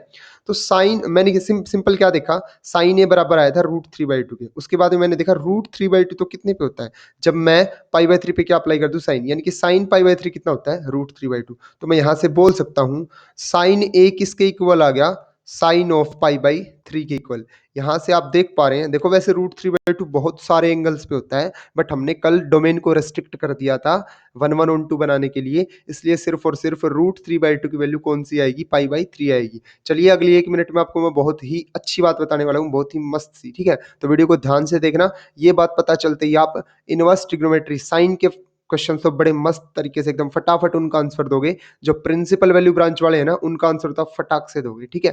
तो साइन मैंने सिंपल क्या देखा, साइन ए बराबर आया था √3/2 के, उसके बाद में मैंने देखा √3/2 तो कितने पे होता है, जब मैं π/3 पे क्या अप्लाई कर दूं, साइन, यानी कि साइन π/3 कितना होता है, √3/2। तो मैं यहां से बोल सकता हूं साइन ए किसके इक्वल आ गया, साइन ऑफ π/3 के इक्वल। यहाँ से आप देख पा रहे हैं, देखो वैसे √3/2 बहुत सारे एंगल्स पे होता है, बट हमने कल डोमेन को रेस्ट्रिक्ट कर दिया था 1 1 on 2 बनाने के लिए, इसलिए सिर्फ और सिर्फ √3/2 की वैल्यू कौन सी आएगी, π/3 आएगी। चलिए अगली 1 मिनट में आपको मैं बहुत ही अच्छी बात बताने वाला हूँ, बहुत ही मस्त सी, ठीक है। तो वीडियो को ध्यान से देखना, ये बात पता चलते ही आप इनवर्स ट्रिग्नोमेट्री साइन के क्वेश्चन तो बड़े मस्त तरीके से एकदम फटाफट उनका आंसर दोगे। जो प्रिंसिपल वैल्यू ब्रांच वाले हैं ना उनका आंसर तो आप फटाक से दोगे, ठीक है।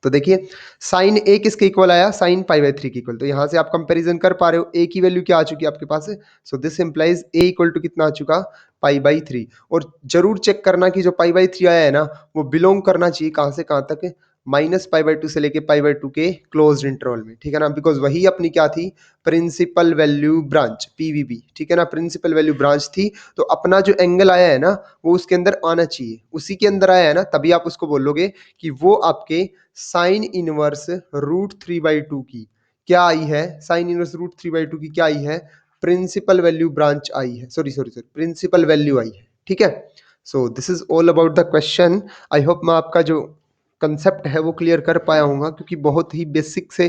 तो देखिए साइन ए किसके इक्वल आया, साइन π/3 के इक्वल। तो यहां से आप कंपैरिजन कर पा रहे हो, ए की वैल्यू क्या आ चुकी है आपके पास, so this implies a equal to कितना आ चुका, π/3। और जरूर चेक करना कि जो π/3 आया है ना वो बिलोंग करना चाहिए कहां से कहां तक, -π/2 से लेके π/2 के क्लोज्ड इंटरवल में, ठीक है ना, बिकॉज वही अपनी क्या थी, प्रिंसिपल वैल्यू ब्रांच, पीवीबी, ठीक है ना, प्रिंसिपल वैल्यू ब्रांच थी। तो अपना जो एंगल आया है ना वो उसके अंदर आना चाहिए, उसी के अंदर आया है ना, तभी आप उसको बोलोगे कि वो आपके साइन इनवर्स √3/2 की क्या आई है, साइन इनवर्स √3/2 की क्या आई है, प्रिंसिपल वैल्यू ब्रांच आई है, सॉरी प्रिंसिपल वैल्यू आई है, ठीक है। So this is all about the question. I hope मैं आपका जो कंसेप्ट है वो क्लियर कर पाया हूँ, क्योंकि बहुत ही बेसिक से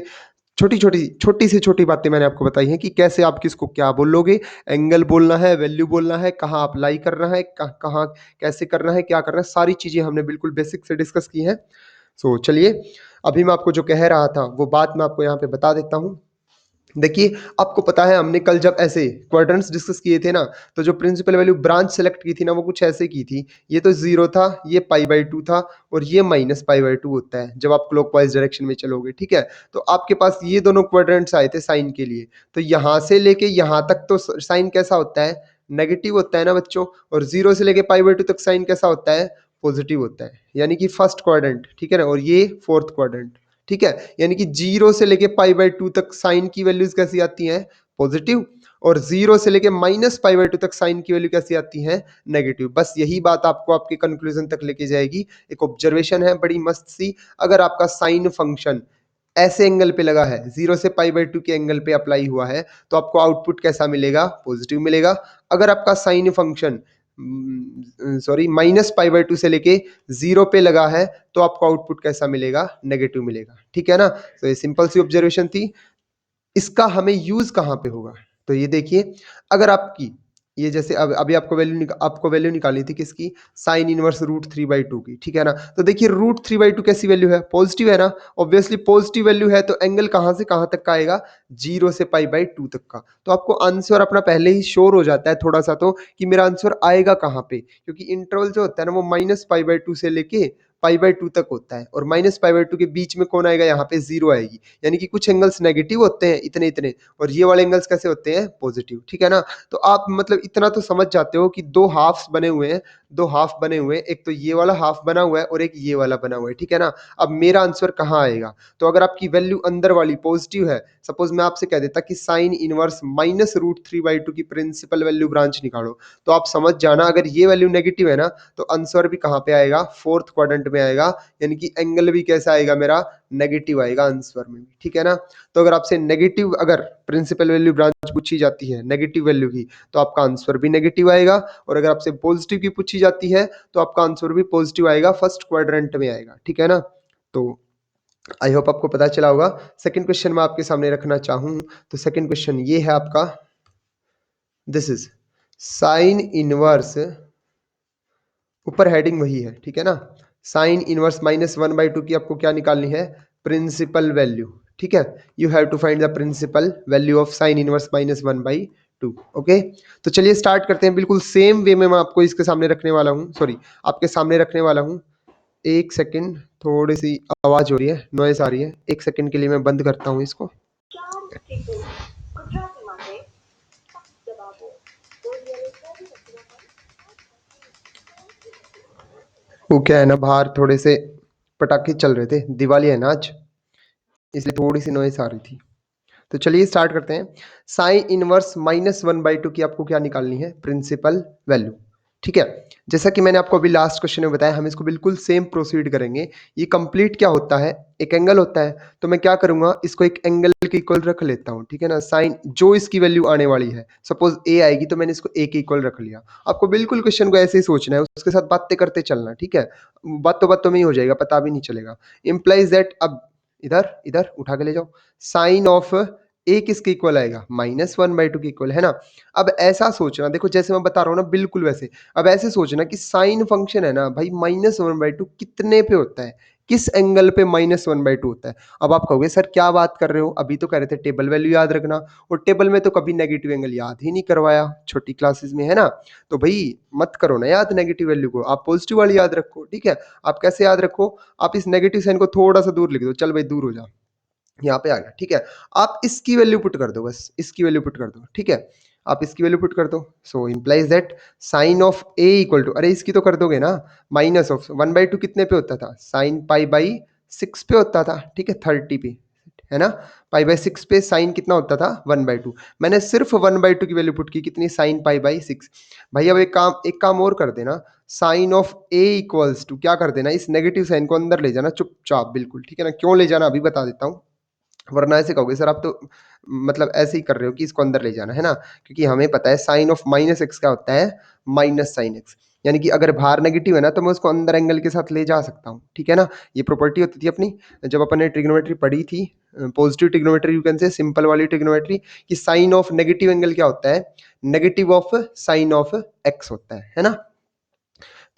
छोटी से छोटी बातें मैंने आपको बताई हैं कि कैसे आप किसको क्या बोलोगे, एंगल बोलना है, वैल्यू बोलना है, कहाँ अप्लाई करना है, कहाँ कैसे करना है, क्या करना है, सारी चीजें हमने बिल्कुल बेसिक से डिस्कस की हैं। सो चलिए अभी मैं आपको जो कह रहा था वो बात मैं आपको यहाँ पे बता देता हूँ। देखिए, आपको पता है हमने कल जब ऐसे क्वाड्रेंट्स डिस्कस किए थे ना, तो जो प्रिंसिपल वैल्यू ब्रांच सेलेक्ट की थी ना, वो कुछ ऐसे की थी। ये तो 0 था, ये π/2 था और ये -π/2 होता है जब आप क्लॉकवाइज डायरेक्शन में चलोगे, ठीक है? तो आपके पास ये दोनों क्वाड्रेंट्स आए थे साइन के लिए। तो यहाँ से लेके यहाँ तक तो साइन कैसा होता है? नेगेटिव होता है ना बच्चों। और 0 से लेके π/2 तक साइन कैसा होता है? पॉजिटिव होता है। यानी कि फर्स्ट क्वाड्रेंट, ठीक है ना? और ये फोर्थ क्वाड्रेंट, ठीक है? यानी कि 0 से लेके π/2 तक साइन की वैल्यूज कैसी आती हैं? पॉजिटिव। और 0 से लेके -π/2 तक साइन की वैल्यू कैसी आती है? नेगेटिव। बस यही बात आपको आपके कंक्लूजन तक लेके जाएगी। एक ऑब्जर्वेशन है बड़ी मस्त सी, अगर आपका साइन फंक्शन ऐसे एंगल पे लगा है, 0 से π/2 के एंगल पे अप्लाई हुआ है, तो आपको आउटपुट कैसा मिलेगा? पॉजिटिव मिलेगा। अगर आपका साइन फंक्शन सॉरी -π/2 से लेके 0 पे लगा है, तो आपको आउटपुट कैसा मिलेगा? नेगेटिव मिलेगा, ठीक है ना? तो ये सिंपल सी ऑब्जर्वेशन थी। इसका हमें यूज कहाँ पे होगा? तो ये देखिए, अगर आपकी ये जैसे अब अभी आपको वैल्यू निकालनी थी किसकी? साइन इनवर्स √3/2 की, ठीक है ना? तो देखिए √3/2 कैसी वैल्यू है? पॉजिटिव है ना? ऑब्वियसली पॉजिटिव वैल्यू है तो एंगल कहाँ से कहाँ तक का आएगा? 0 से π/2 तक का। तो आपको आंसर अपना पहले ही श्योर हो जाता है थोड़ा सा तो, कि मेरा आंसर आएगा कहाँ पे? क्योंकि इंटरवल जो होता है ना, वो -π/2 से लेके π/2 तक होता है और -π/2 के बीच में कौन आएगा? यहाँ पे 0 आएगी। यानी कि कुछ एंगल्स नेगेटिव होते हैं इतने इतने, और ये वाले एंगल्स कैसे होते हैं? पॉजिटिव, ठीक है ना? तो आप मतलब इतना तो समझ जाते हो कि दो हाफ्स बने हुए हैं, दो हाफ बने हुए हैं, एक तो ये वाला हाफ बना हुआ है और एक ये वाला बना हुआ है, ठीक है ना? अब मेरा आंसर कहाँ आएगा? तो अगर आपकी वैल्यू अंदर वाली पॉजिटिव है, सपोज मैं आपसे कह देता कि साइन इनवर्स -√3/2 की प्रिंसिपल वैल्यू ब्रांच निकालो, तो आप समझ जाना अगर ये वैल्यू नेगेटिव है ना, तो आंसर भी कहाँ पे आएगा? फोर्थ क्वाड्रेंट में आएगा। यानी कि एंगल भी कैसा आएगा मेरा? नेगेटिव आएगा आंसर में, ठीक है ना? तो अगर आपसे नेगेटिव अगर प्रिंसिपल वैल्यू ब्रांच पूछी जाती है नेगेटिव वैल्यू की, तो आपका आंसर भी नेगेटिव आएगा। और अगर आपसे पॉजिटिव की पूछी जाती है, तो आपका आंसर भी पॉजिटिव आएगा, फर्स्ट क्वाड्रेंट में आएगा, ठीक है ना? तो आई होप आपको पता चला होगा। सेकंड क्वेश्चन मैं आपके सामने रखना चाहूँ, तो सेकंड क्वेश्चन ये है आपका, दिस इज साइन इनवर्स, ऊपर हेडिंग वही है, ठीक है ना? साइन इनवर्स -1/2 की आपको क्या निकालनी है? प्रिंसिपल वैल्यू, ठीक है? You have to find the principal value of sine inverse -1/2। Okay, तो चलिए स्टार्ट करते हैं। बिल्कुल सेम वे में मैं आपको इसके सामने रखने वाला हूँ, सॉरी आपके सामने रखने वाला हूँ। एक सेकेंड, थोड़ी सी आवाज हो रही है, नॉइस आ रही है, एक सेकेंड के लिए मैं बंद करता हूँ इसको। वो क्या है ना, बाहर थोड़े से पटाखे चल रहे थे, दिवाली है ना आज, इसलिए थोड़ी सी नॉइस आ रही थी। तो चलिए स्टार्ट करते हैं। साइन इनवर्स -1/2 की आपको क्या निकालनी है? प्रिंसिपल वैल्यू, ठीक है? जैसा कि मैंने आपको अभी लास्ट क्वेश्चन में बताया, हम इसको बिल्कुल सेम प्रोसीड करेंगे। ये कंप्लीट क्या होता है? एक एंगल होता है, तो मैं क्या करूंगा, इसको एक एंगल के इक्वल रख लेता हूं, ठीक है ना? साइन जो इसकी वैल्यू आने वाली है, सपोज ए आएगी, तो मैंने इसको ए के इक्वल रख लिया। आपको बिल्कुल क्वेश्चन को ऐसे ही सोचना है, उसके साथ बातें करते चलना, ठीक है? बातों में ही हो जाएगा, पता भी नहीं चलेगा। इम्प्लाइज दैट, अब इधर इधर उठा के ले जाओ, साइन ऑफ ए किसके इक्वल आएगा? -1/2 के इक्वल, है ना? अब ऐसा सोचना, देखो जैसे मैं बता रहा हूँ ना, बिल्कुल वैसे। अब ऐसे सोचना कि साइन फंक्शन है ना भाई, -1/2 कितने पे होता है? किस एंगल पे -1/2 होता है? अब आप कहोगे सर क्या बात कर रहे हो, अभी तो कह रहे थे टेबल वैल्यू याद रखना, और टेबल में तो कभी नेगेटिव एंगल याद ही नहीं करवाया छोटी क्लासेस में, है ना? तो भाई मत करो ना याद नेगेटिव वैल्यू को, आप पॉजिटिव वाली याद रखो, ठीक है? आप कैसे याद रखो? आप इस नेगेटिव साइन को थोड़ा सा दूर लिख दो, चल भाई दूर हो जा, यहाँ पे आ गया, ठीक है? आप इसकी वैल्यू पुट कर दो, बस इसकी वैल्यू पुट कर दो, ठीक है? आप इसकी वैल्यू पुट कर दो। So implies that sine of a equal to, अरे इसकी तो कर दोगे ना, माइनस ऑफ 1/2 कितने पे होता था? साइन π/6 पे होता था, ठीक है? 30 पे, है ना? π/6 पे साइन कितना होता था? 1/2। मैंने सिर्फ 1/2 की वैल्यू पुट की, कितनी? साइन π/6। भाई अब एक काम और कर देना, sine of a equals to क्या कर देना, इस नेगेटिव साइन को अंदर ले जाना चुपचाप, बिल्कुल, ठीक है ना? क्यों ले जाना अभी बता देता हूँ, वरना ऐसे कहोगे सर आप तो मतलब ऐसे ही कर रहे हो कि इसको अंदर ले जाना, है ना? क्योंकि हमें पता है साइन ऑफ -x क्या होता है? Minus sine x। यानी कि अगर बाहर नेगेटिव है ना, तो मैं उसको अंदर एंगल के साथ ले जा सकता हूँ, ठीक है ना? ये प्रॉपर्टी होती थी अपनी, जब अपन ने ट्रिग्नोमेट्री पढ़ी थी, positive trigonometry you can say, simple वाली ट्रिग्नोमेट्री, कि साइन ऑफ नेगेटिव एंगल क्या होता है? Negative of sine of x होता है ना?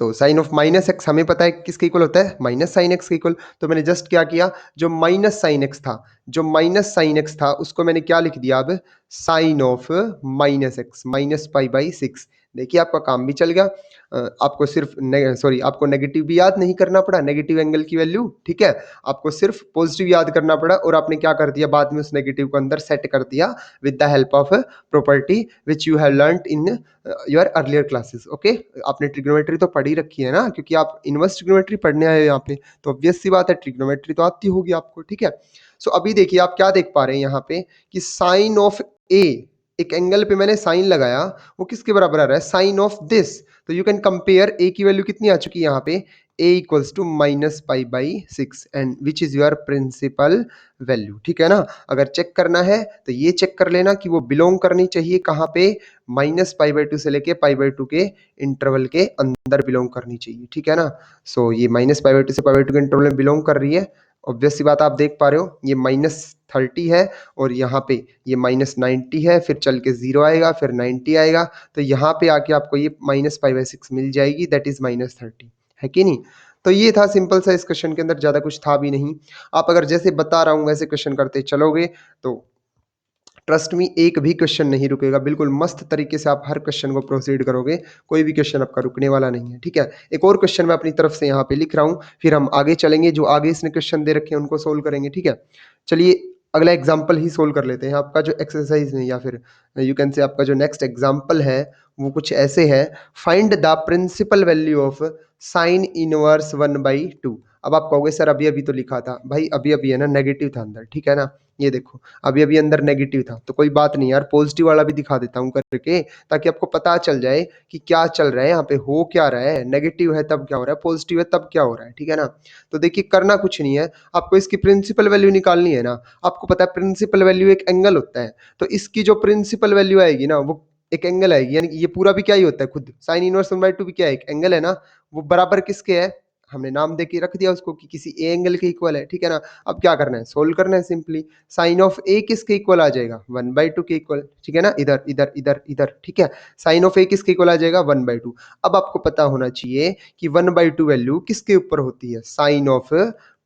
तो साइन ऑफ माइनस एक्स हमें पता है किसके इक्वल होता है, माइनस साइन एक्स के इक्वल। तो मैंने जस्ट क्या किया, जो माइनस साइन एक्स था उसको मैंने क्या लिख दिया अब, sine of minus x minus pi by six. देखिए आपका काम भी चल गया। आपको सिर्फ आपको नेगेटिव भी याद नहीं करना पड़ा, नेगेटिव एंगल की वैल्यू, ठीक है। आपको सिर्फ पॉजिटिव याद करना पड़ा और आपने क्या कर दिया, बाद में उस नेगेटिव को अंदर सेट कर दिया with the help of property which you have learned in your earlier classes. Okay, आपने ट्रिग्नोमेट्री तो पढ़ी रखी है ना, क्योंकि आप इनवर्स ट्रिग्नोमेट्री पढ़ने आए हो यहाँ पे, तो ऑब्वियस सी बात है ट्रिग्नोमेट्री तो आती होगी आपको, ठीक है। सो अभी देखिए आप क्या देख पा रहे हैं यहाँ पे कि साइन ऑफ ए, एक एंगल पे मैंने साइन लगाया, वो किसके बराबर आ रहा है, साइन ऑफ दिस। तो यू कैन कंपेयर, ए की वैल्यू कितनी आ चुकी है यहाँ पे, a equals to minus pi by six and which is your principal value, ठीक है ना। अगर चेक करना है तो ये चेक कर लेना कि वो बिलोंग करनी चाहिए कहाँ पे, माइनस पाई बाई टू से लेके पाई बाई टू के इंटरवल के अंदर बिलोंग करनी चाहिए, ठीक है ना। सो ये माइनस पाई बाई टू से पाई बाई टू के इंटरवल में बिलोंग कर रही है। ऑब्वियस सी बात आप देख पा रहे हो, ये -30 है और यहाँ पे ये -90 है, फिर चल के 0 आएगा, फिर 90 आएगा, तो यहाँ पे आके आपको ये माइनस पाई बाई सिक्स मिल जाएगी, दैट इज -30, है कि नहीं। तो ये था सिंपल सा, इस क्वेश्चन के अंदर ज़्यादा कुछ था भी नहीं। आप अगर जैसे बता रहा हूँ वैसे क्वेश्चन करते चलोगे तो ट्रस्ट मी एक भी क्वेश्चन नहीं रुकेगा, बिल्कुल मस्त तरीके से आप हर क्वेश्चन को प्रोसीड करोगे, कोई भी क्वेश्चन आपका रुकने वाला नहीं है, ठीक है। एक और क्वेश्चन मैं अपनी तरफ से यहाँ पे लिख रहा हूँ, फिर हम आगे चलेंगे, जो आगे इसने क्वेश्चन दे रखे हैं उनको सोल्व करेंगे, ठीक है। चलिए अगला एग्जाम्पल ही सोल्व कर लेते हैं। आपका जो एक्सरसाइज है या फिर यू कैन से आपका जो नेक्स्ट एग्जाम्पल है वो कुछ ऐसे है, find the principal value of sine inverse 1/2। अब आप कहोगे सर अभी अभी तो लिखा था, भाई अभी अभी है ना नेगेटिव था अंदर, ठीक है ना। ये देखो अभी अभी अंदर नेगेटिव था, तो कोई बात नहीं यार, पॉजिटिव वाला भी दिखा देता हूँ करके, ताकि आपको पता चल जाए कि क्या चल रहा है यहाँ पे, हो क्या रहा है, नेगेटिव है तब क्या हो रहा है, पॉजिटिव है तब क्या हो रहा है, ठीक है ना। तो देखिए करना कुछ नहीं है, आपको इसकी प्रिंसिपल वैल्यू निकालनी है ना। आपको पता है प्रिंसिपल वैल्यू एक एंगल होता है, तो इसकी जो प्रिंसिपल वैल्यू आएगी ना वो एक एंगल आएगी, यानी कि ये पूरा भी क्या ही होता है, खुद साइन इनवर्स 1/2 भी क्या है, एक एंगल है ना। वो बराबर किसके है, हमने नाम दे के रख दिया उसको कि किसी ए एंगल के इक्वल है, ठीक है ना। अब क्या करना है, सोल्व करना है सिंपली। साइन ऑफ ए किसके इक्वल आ जाएगा, 1/2 के इक्वल, ठीक है ना। इधर इधर इधर इधर, ठीक है। साइन ऑफ ए किसके इक्वल आ जाएगा, 1/2। अब आपको पता होना चाहिए कि 1/2 वैल्यू किसके ऊपर होती है, sine of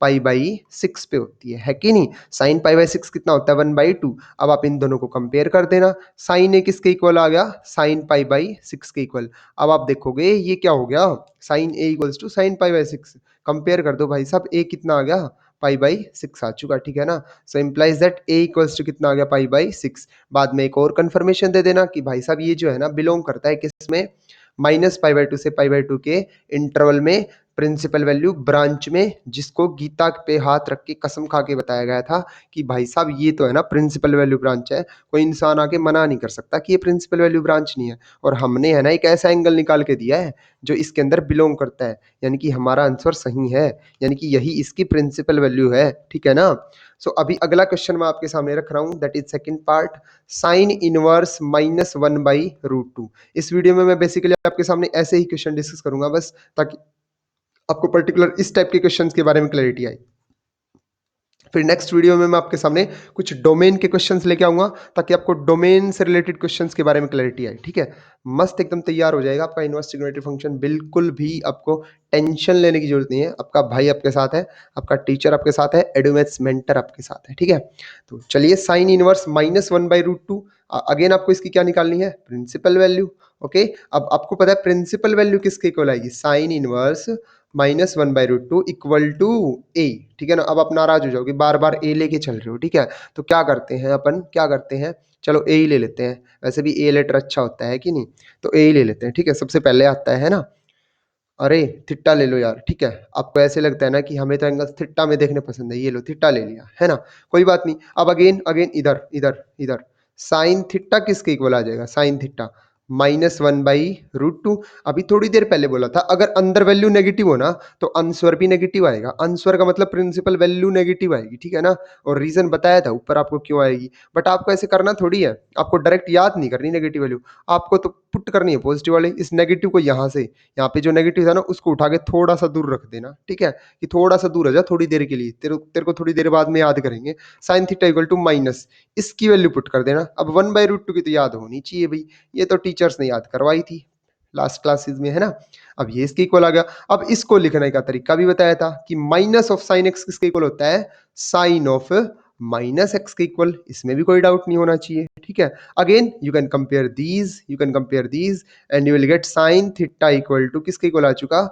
pi by six पे होती है कि नहीं। साइन पाई बाई सिक्स कितना होता है, 1/2। अब आप इन दोनों को कंपेयर कर देना, साइन ए किसके इक्वल आ गया, साइन पाई बाई सिक्स के इक्वल। अब आप देखोगे ये क्या हो गया, sine a equals to sine pi by six, compare कर दो भाई साहब, ए कितना आ गया, पाई बाई सिक्स आ चुका, ठीक है ना। So implies that a equals to कितना आ गया, पाई बाई सिक्स। बाद में एक और कंफर्मेशन दे देना कि भाई साहब ये जो है ना बिलोंग करता है किसमें, माइनस पाई बाई टू से पाई बाई टू के इंटरवल में, प्रिंसिपल वैल्यू ब्रांच में, जिसको गीता पे हाथ रख के कसम खा के बताया गया था कि भाई साहब ये तो है ना प्रिंसिपल वैल्यू ब्रांच है, कोई इंसान आके मना नहीं कर सकता कि ये प्रिंसिपल वैल्यू ब्रांच नहीं है। और हमने है ना एक ऐसा एंगल निकाल के दिया है जो इसके अंदर बिलोंग करता है, यानी कि हमारा आंसर सही है, यानी कि यही इसकी प्रिंसिपल वैल्यू है, ठीक है ना। सो अभी अगला क्वेश्चन मैं आपके सामने रख रहा हूँ, that is second part, sine inverse -1/√2। इस वीडियो में मैं बेसिकली आपके सामने ऐसे ही क्वेश्चन डिस्कस करूंगा बस, ताकि आपको पर्टिकुलर इस टाइप के क्वेश्चंस के बारे में क्लैरिटी आई। फिर नेक्स्ट वीडियो में मैं आपके सामने कुछ डोमेन के क्वेश्चंस लेके आऊंगा, ताकि आपको डोमेन से रिलेटेड क्वेश्चंस के बारे में क्लैरिटी आए, ठीक है। मस्त एकदम तैयार हो जाएगा आपका इनवर्स ट्रिग्नोमेट्री फंक्शन, बिल्कुल भी आपको टेंशन लेने की जरूरत नहीं है। आपका भाई आपके साथ है, आपका टीचर आपके साथ है, एडुमैथ्स मेंटर आपके साथ है, ठीक है। तो चलिए साइन इनवर्स -1/√2, अगेन आपको इसकी क्या निकालनी है, प्रिंसिपल वैल्यू। ओके, अब आपको पता है प्रिंसिपल वैल्यू किसके इक्वल आएगी, साइन इनवर्स -1/√2 इक्वल टू ए, ठीक है ना। अब आप नाराज हो जाओगे, बार बार ए लेके चल रहे हो, ठीक है। तो क्या करते हैं अपन, क्या करते हैं, चलो ए ही ले लेते हैं, वैसे भी ए लेटर अच्छा होता है कि नहीं, तो ए ही ले लेते हैं, ठीक है। सबसे पहले आता है ना, अरे थीटा ले लो यार, ठीक है। आपको ऐसे लगता है ना कि हमें तो एंगल थीटा में देखने पसंद है, ये लो थीटा ले लिया है ना, कोई बात नहीं। अब अगेन अगेन इधर इधर इधर, साइन थीटा किसके इक्वल आ जाएगा, साइन थीटा -1/√2। अभी थोड़ी देर पहले बोला था अगर अंदर वैल्यू नेगेटिव हो ना तो आंसर भी नेगेटिव आएगा, आंसर का मतलब प्रिंसिपल वैल्यू नेगेटिव आएगी, ठीक है ना। और रीजन बताया था ऊपर आपको क्यों आएगी, बट आपको ऐसे करना थोड़ी है, आपको डायरेक्ट याद नहीं करनी नेगेटिव वैल्यू, आपको तो पुट करनी है पॉजिटिव वाले। इस नेगेटिव को यहाँ से, यहाँ पे जो नेगेटिव था ना उसको उठा के थोड़ा सा दूर रख देना, ठीक है। कि थोड़ा सा दूर हो जा थोड़ी देर के लिए, तेरे को थोड़ी देर बाद में याद करेंगे। Sine theta equal to minus, इसकी वैल्यू पुट कर देना। अब 1/√2 की तो याद होनी चाहिए भाई, ये तो टीचर्स ने याद करवाई थी, लास्ट क्लासेस में, है ना। अब ये इसके इक्वल आ गया। अब इसको लिखने का तरीका भी बताया था कि माइनस ऑफ साइन एक्स किसके इक्वल होता है, साइन ऑफ माइनस एक्स के इक्वल। इसमें भी कोई डाउट नहीं होना चाहिए, ठीक है। Again you can compare these and you will get sine theta equal to किसके इक्वल आ चुका,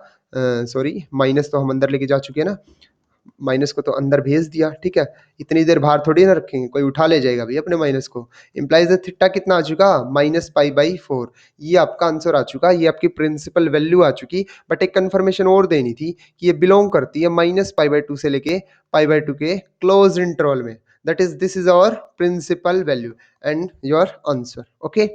सॉरी माइनस तो हम अंदर लेके जा चुके हैं ना, माइनस को तो अंदर भेज दिया, ठीक है। इतनी देर बाहर थोड़ी ना रखेंगे, कोई उठा ले जाएगा भाई अपने माइनस को। इंप्लाइज थीटा कितना आ चुका, -π/4। ये आपका आंसर आ चुका, ये आपकी प्रिंसिपल वैल्यू आ चुकी। बट एक कंफर्मेशन और देनी थी कि ये बिलोंग करती है -π/2 से लेके π/2 के क्लोज इंटरवल में। That is this is our principal value and your answer. Okay,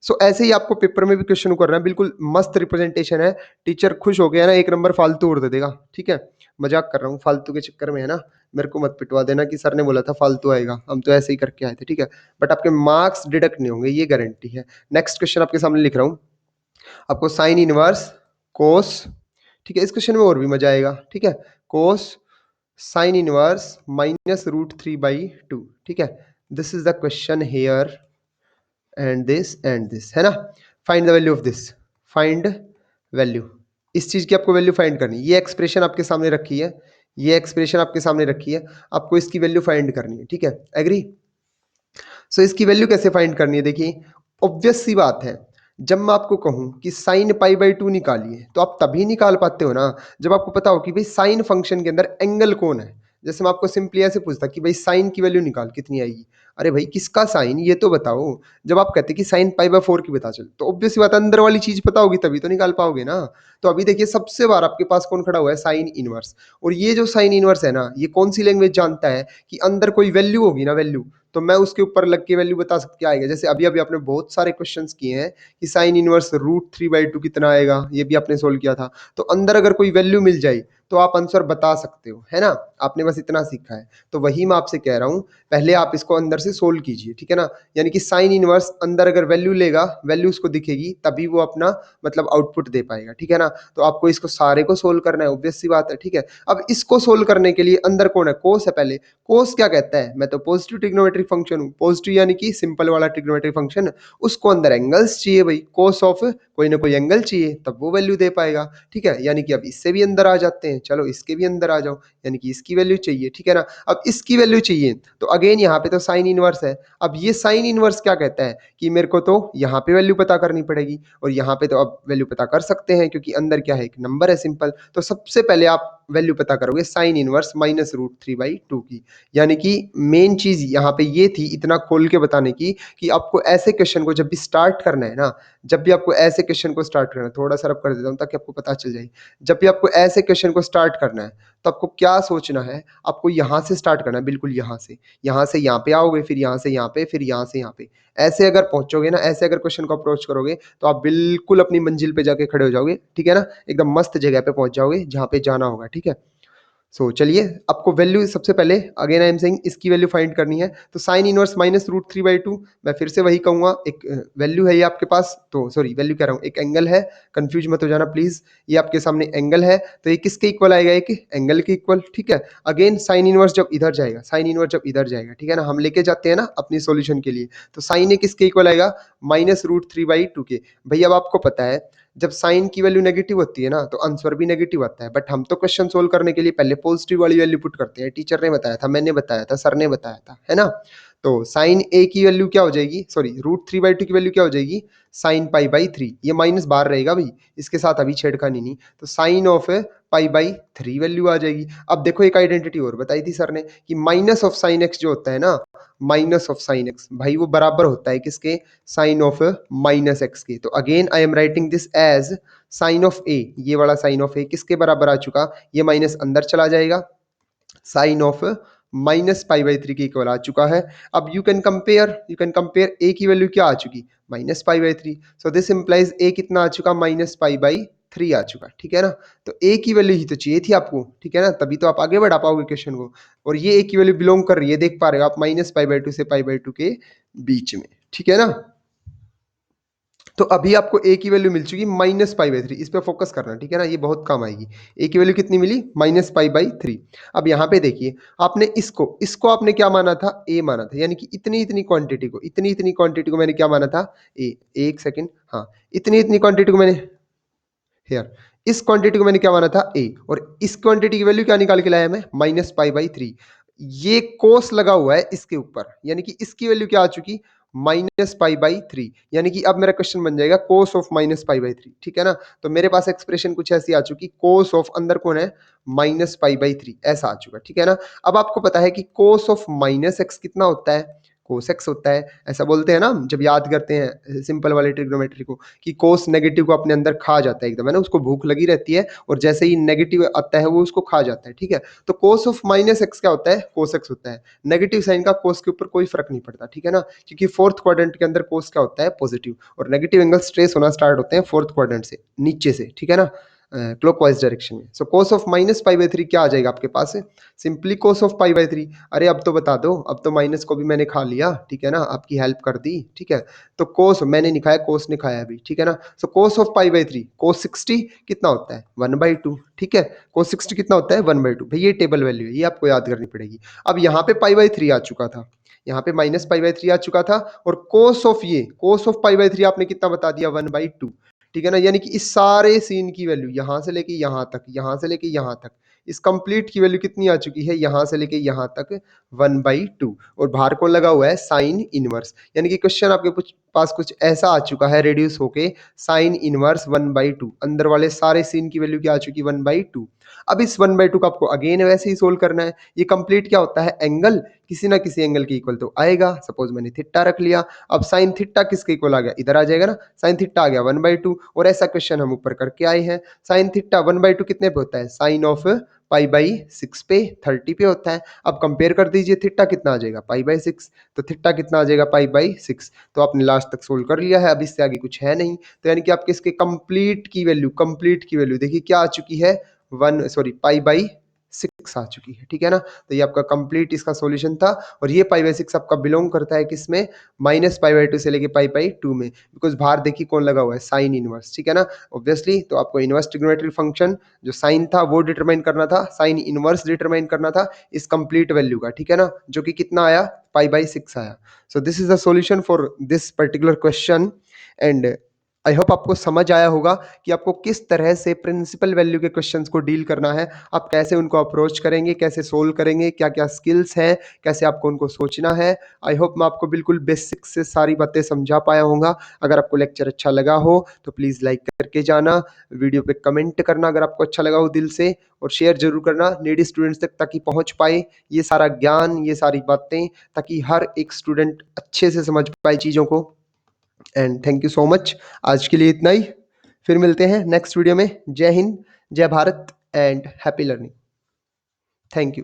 so ऐसे ही आपको पेपर में भी क्वेश्चन कर रहे हैं, बिल्कुल मस्त रिप्रेजेंटेशन है। टीचर खुश हो गया ना, एक नंबर फालतू और दे देगा, ठीक है। मजाक कर रहा हूँ, फालतू के चक्कर में है ना, मेरे को मत पिटवा देना कि सर ने बोला था फालतू आएगा, हम तो ऐसे ही करके आए थे, ठीक है। बट आपके मार्क्स डिडक्ट नहीं होंगे, ये गारंटी है। नेक्स्ट क्वेश्चन आपके सामने लिख रहा हूँ, आपको साइन इनवर्स कोस, ठीक है, इस क्वेश्चन में और भी मजा आएगा, ठीक है। कोस साइन इनवर्स -√3/2, ठीक है। This is the question here and this, है ना। Find the value of this, find value, इस चीज की आपको वैल्यू फाइंड करनी है। ये एक्सप्रेशन आपके सामने रखी है, ये एक्सप्रेशन आपके सामने रखी है, आपको इसकी वैल्यू फाइंड करनी है, ठीक है। एग्री। सो इसकी वैल्यू कैसे फाइंड करनी है, देखिए ऑब्वियस सी बात है। जब मैं आपको कहूं कि साइन π/2 निकालिए, तो आप तभी निकाल पाते हो ना जब आपको पता हो कि भाई साइन फंक्शन के अंदर एंगल कौन है। जैसे मैं आपको सिंपली ऐसे पूछता कि भाई साइन की वैल्यू निकाल, कितनी आएगी। अरे भाई किसका साइन, ये तो बताओ। जब आप कहते कि साइन π/4 की बता चल, तो ऑब्वियस बात अंदर वाली चीज पता होगी तभी तो निकाल पाओगे ना। तो अभी देखिए सबसे बार आपके पास कौन खड़ा हुआ है, साइन इनवर्स। और ये जो साइन इनवर्स है ना, ये कौन सी लैंग्वेज जानता है कि अंदर कोई वैल्यू होगी ना, वैल्यू, तो मैं उसके ऊपर लग के वैल्यू बता सकती आएगा। जैसे अभी अभी आपने बहुत सारे क्वेश्चंस किए हैं कि साइन इनवर्स √3/2 कितना आएगा, ये भी आपने सोल्व किया था। तो अंदर अगर कोई वैल्यू मिल जाए तो आप आंसर बता सकते हो, है ना। आपने बस इतना सीखा है, तो वही मैं आपसे कह रहा हूँ, पहले आप इसको अंदर से सोल्व कीजिए, ठीक है ना। यानी कि साइन इनवर्स अंदर अगर वैल्यू लेगा, वैल्यू उसको दिखेगी, तभी वो अपना मतलब आउटपुट दे पाएगा, ठीक है ना। तो आपको इसको सारे को सोल्व करना है, ऑब्वियस सी बात है, ठीक है। अब इसको सोल्व करने के लिए अंदर कौन है, कोस है पहले। कोस क्या कहता है, मैं तो पॉजिटिव ट्रिग्नोमेट्रिक फंक्शन हूँ, पॉजिटिव यानी कि सिंपल वाला ट्रिग्नोमेट्रिक फंक्शन, उसको अंदर एंगल्स चाहिए भाई, कोस ऑफ कोई ना कोई एंगल चाहिए, तब वो वैल्यू दे पाएगा, ठीक है। यानी कि अब इससे भी अंदर आ जाते हैं, चलो इसके भी अंदर आ जाओ, यानी कि इसकी वैल्यू चाहिए, ठीक है ना। अब इसकी वैल्यू चाहिए तो अगेन यहाँ पे तो साइन इनवर्स है। अब ये साइन इनवर्स क्या कहता है कि मेरे को तो यहाँ पे वैल्यू पता करनी पड़ेगी, और यहाँ पे तो अब वैल्यू पता कर सकते हैं क्योंकि अंदर क्या है, एक नंबर है सिंपल। तो सबसे पहले आप वैल्यू पता करोगे साइन इनवर्स -√3/2 की। यानी कि मेन चीज यहाँ पे ये थी इतना खोल के बताने की कि आपको ऐसे क्वेश्चन को जब भी स्टार्ट करना है ना, जब भी आपको ऐसे क्वेश्चन को स्टार्ट करना है, थोड़ा सा रब कर देता हूँ ताकि आपको पता चल जाए। जब भी आपको ऐसे क्वेश्चन को स्टार्ट करना है तो आपको क्या सोचना है, आपको यहाँ से स्टार्ट करना है, बिल्कुल यहाँ से यहाँ पे आओगे, फिर यहाँ से यहाँ पे, फिर यहाँ से यहाँ पे, ऐसे अगर पहुंचोगे ना, ऐसे अगर क्वेश्चन को अप्रोच करोगे तो आप बिल्कुल अपनी मंजिल पे जाके खड़े हो जाओगे, ठीक है ना। एकदम मस्त जगह पे पहुंच जाओगे जहाँ पे जाना होगा, ठीक है। सो चलिए आपको वैल्यू सबसे पहले अगेन आई एम सेइंग इसकी वैल्यू फाइंड करनी है। तो साइन इनवर्स -√3/2, मैं फिर से वही कहूंगा, एक वैल्यू है ये आपके पास, तो सॉरी वैल्यू कह रहा हूँ, एक एंगल है, कंफ्यूज मत हो जाना प्लीज। ये आपके सामने एंगल है, तो ये किसके इक्वल आएगा, एक एंगल के इक्वल, ठीक है। अगेन साइन इनवर्स जब इधर जाएगा, साइन इनवर्स जब इधर जाएगा, ठीक है ना, हम लेके जाते हैं ना अपनी सॉल्यूशन के लिए, तो साइन ए किसके इक्वल आएगा, -√3/2 के। भैया अब आपको पता है जब साइन की वैल्यू नेगेटिव होती है ना तो आंसर भी नेगेटिव आता है। बट हम तो क्वेश्चन सोल्व करने के लिए पहले पॉजिटिव वाली वैल्यू पुट करते हैं, टीचर ने बताया था, मैंने बताया था, सर ने बताया था, है ना। तो साइन ए की वैल्यू क्या हो जाएगी, सॉरी √3/2 की वैल्यू क्या हो जाएगी, साइन π/3। ये माइनस बाहर रहेगा भाई, इसके साथ अभी छेड़खानी नहीं, तो साइन ऑफ π/3 वैल्यू आ जाएगी। अब देखो एक आइडेंटिटी और बताई थी सर ने कि माइनस ऑफ साइन एक्स जो होता है ना, माइनस ऑफ साइन एक्स भाई वो बराबर होता है किसके, साइन ऑफ -x के। तो again I am writing this as sine of a, ये वाला साइन ऑफ ए किसके बराबर आ चुका, ये माइनस अंदर चला जाएगा, साइन ऑफ -π/3 के इक्वल आ चुका है। अब यू कैन कंपेयर ए की वैल्यू क्या आ चुकी, -π/3। सो दिस इंप्लाइज ए कितना आ चुका, -π/3 आ चुका, ठीक है ना। तो ए की वैल्यू ही तो चाहिए थी आपको, ठीक है ना, तभी तो आप आगे बढ़ा पाओगे क्वेश्चन को। और ये ए की वैल्यू बिलोंग कर रही है, देख पा रहे हो आप, -π/2 से π/2 के बीच में, ठीक है ना। तो अभी आपको ए की वैल्यू मिल चुकी -π/3, इस पे फोकस करना, ठीक है ना? ये बहुत काम आएगी। ए की वैल्यू कितनी मिली? -π/3। अब यहाँ पे देखिए, आपने इसको आपने क्या माना था? ए माना था, यानी कि इतनी-इतनी क्वांटिटी को मैंने क्या माना था? ए। एक सेकंड, हाँ, इतनी-इतनी क्वांटिटी को मैंने हियर इस क्वांटिटी को मैंने क्या माना था? ए, और इस क्वांटिटी की वैल्यू क्या निकाल के लाया मैं? -π/3। ये कोस लगा हुआ है इसके ऊपर, यानी कि इसकी वैल्यू क्या आ चुकी? -π/3। यानी कि अब मेरा क्वेश्चन बन जाएगा कोस ऑफ -π/3, ठीक है ना? तो मेरे पास एक्सप्रेशन कुछ ऐसी आ चुकी, कोस ऑफ अंदर कौन है? -π/3, ऐसा आ चुका, ठीक है ना? अब आपको पता है कि कोस ऑफ -x कितना होता है? कोस x होता है। ऐसा बोलते हैं ना हम जब याद करते हैं सिंपल वाले ट्रिग्नोमेट्री को, कि कोस नेगेटिव को अपने अंदर खा जाता है एकदम, है ना? उसको भूख लगी रहती है और जैसे ही नेगेटिव आता है वो उसको खा जाता है, ठीक है? तो कोस ऑफ -x क्या होता है? कोस x होता है। नेगेटिव साइन का कोस के ऊपर कोई फर्क नहीं पड़ता, ठीक है ना? क्योंकि फोर्थ क्वाड्रेंट के अंदर कोस क्या होता है? पॉजिटिव, और नेगेटिव एंगल्स ट्रेस होना स्टार्ट होते हैं फोर्थ क्वाड्रेंट से, नीचे से, ठीक है ना? क्लॉकवाइज डायरेक्शन में। सो कोस ऑफ -π/3 क्या आ जाएगा आपके पास? Simply cos of π/3। अरे अब तो बता दो, अब तो माइनस को भी मैंने खा लिया, ठीक है ना? आपकी हेल्प कर दी, ठीक है? तो कोस मैंने नहीं खाया, कोस ने खाया अभी, ठीक है ना? सो कोस ऑफ π/3, कोस 60 कितना होता है? 1/2, ठीक है? कोस 60 कितना होता है? 1/2। भाई ये टेबल वैल्यू है, ये आपको याद करनी पड़ेगी। अब यहाँ पे π/3 आ चुका था, यहाँ पे -π/3 आ चुका था, और कोस ऑफ π/3 आपने कितना बता दिया? 1/2, ठीक है ना? यानी कि इस सारे सीन की वैल्यू यहाँ से लेके यहाँ तक, यहाँ से लेके यहाँ तक, इस कंप्लीट की वैल्यू कितनी आ चुकी है? यहाँ से लेके यहाँ तक 1/2, और बाहर कौन लगा हुआ है? Sine inverse. यानी कि क्वेश्चन आपके पास कुछ ऐसा आ चुका है, रेड्यूस होके साइन इनवर्स 1/2, अंदर वाले सारे सीन की वैल्यू क्या आ चुकी? 1/2। अब इस 1/2 को आपको अगेन वैसे ही सोल्व करना है। ये कंप्लीट क्या होता है? एंगल किसी ना किसी एंगल के इक्वल तो आएगा। सपोज मैंने थीटा रख लिया, अब साइन थीटा किसके इक्वल आ गया? इधर आ जाएगा ना, साइन थीटा आ गया 1/2, और ऐसा क्वेश्चन हम ऊपर करके आए हैं। साइन थीटा 1/2 कितने पे होता है? साइन ऑफ π/6 पे, 30 पे होता है। अब कंपेयर कर दीजिए, थीटा कितना आ जाएगा? π/6, तो थीटा कितना आ जाएगा? π/6। तो आपने लास्ट तक सोल्व कर लिया है, अब इससे आगे कुछ है नहीं। तो यानी कि आपके इसके कंप्लीट की वैल्यू देखिए क्या आ चुकी है? π/6 आ चुकी है, ठीक है ना? तो ये आपका कंप्लीट इसका सॉल्यूशन था, और ये π/6 आपका बिलोंग करता है किसमें? -π/2 से लेके π/2 में, बिकॉज बाहर देखिए कौन लगा हुआ है? साइन इनवर्स, ठीक है ना? ऑब्वियसली तो आपको इनवर्स ट्रिग्नोमेट्री फंक्शन जो साइन था वो डिटरमाइन करना था, साइन इनवर्स डिटरमाइन करना था इस कंप्लीट वैल्यू का, ठीक है ना? जो कि कितना आया? π/6 आया। So this is the solution for this particular question, and I hope आपको समझ आया होगा कि आपको किस तरह से प्रिंसिपल वैल्यू के क्वेश्चंस को डील करना है, आप कैसे उनको अप्रोच करेंगे, कैसे सोल्व करेंगे, क्या क्या स्किल्स हैं, कैसे आपको उनको सोचना है। आई होप मैं आपको बिल्कुल बेसिक से सारी बातें समझा पाया होऊंगा। अगर आपको लेक्चर अच्छा लगा हो तो प्लीज़ लाइक करके जाना, वीडियो पे कमेंट करना अगर आपको अच्छा लगा हो दिल से, और शेयर जरूर करना नीडी स्टूडेंट्स तक, ताकि पहुंच पाए ये सारा ज्ञान, ये सारी बातें, ताकि हर एक स्टूडेंट अच्छे से समझ पाए चीज़ों को। And thank you so much, आज के लिए इतना ही। फिर मिलते हैं नेक्स्ट वीडियो में। जय हिंद, जय Bharat, and happy learning. Thank you.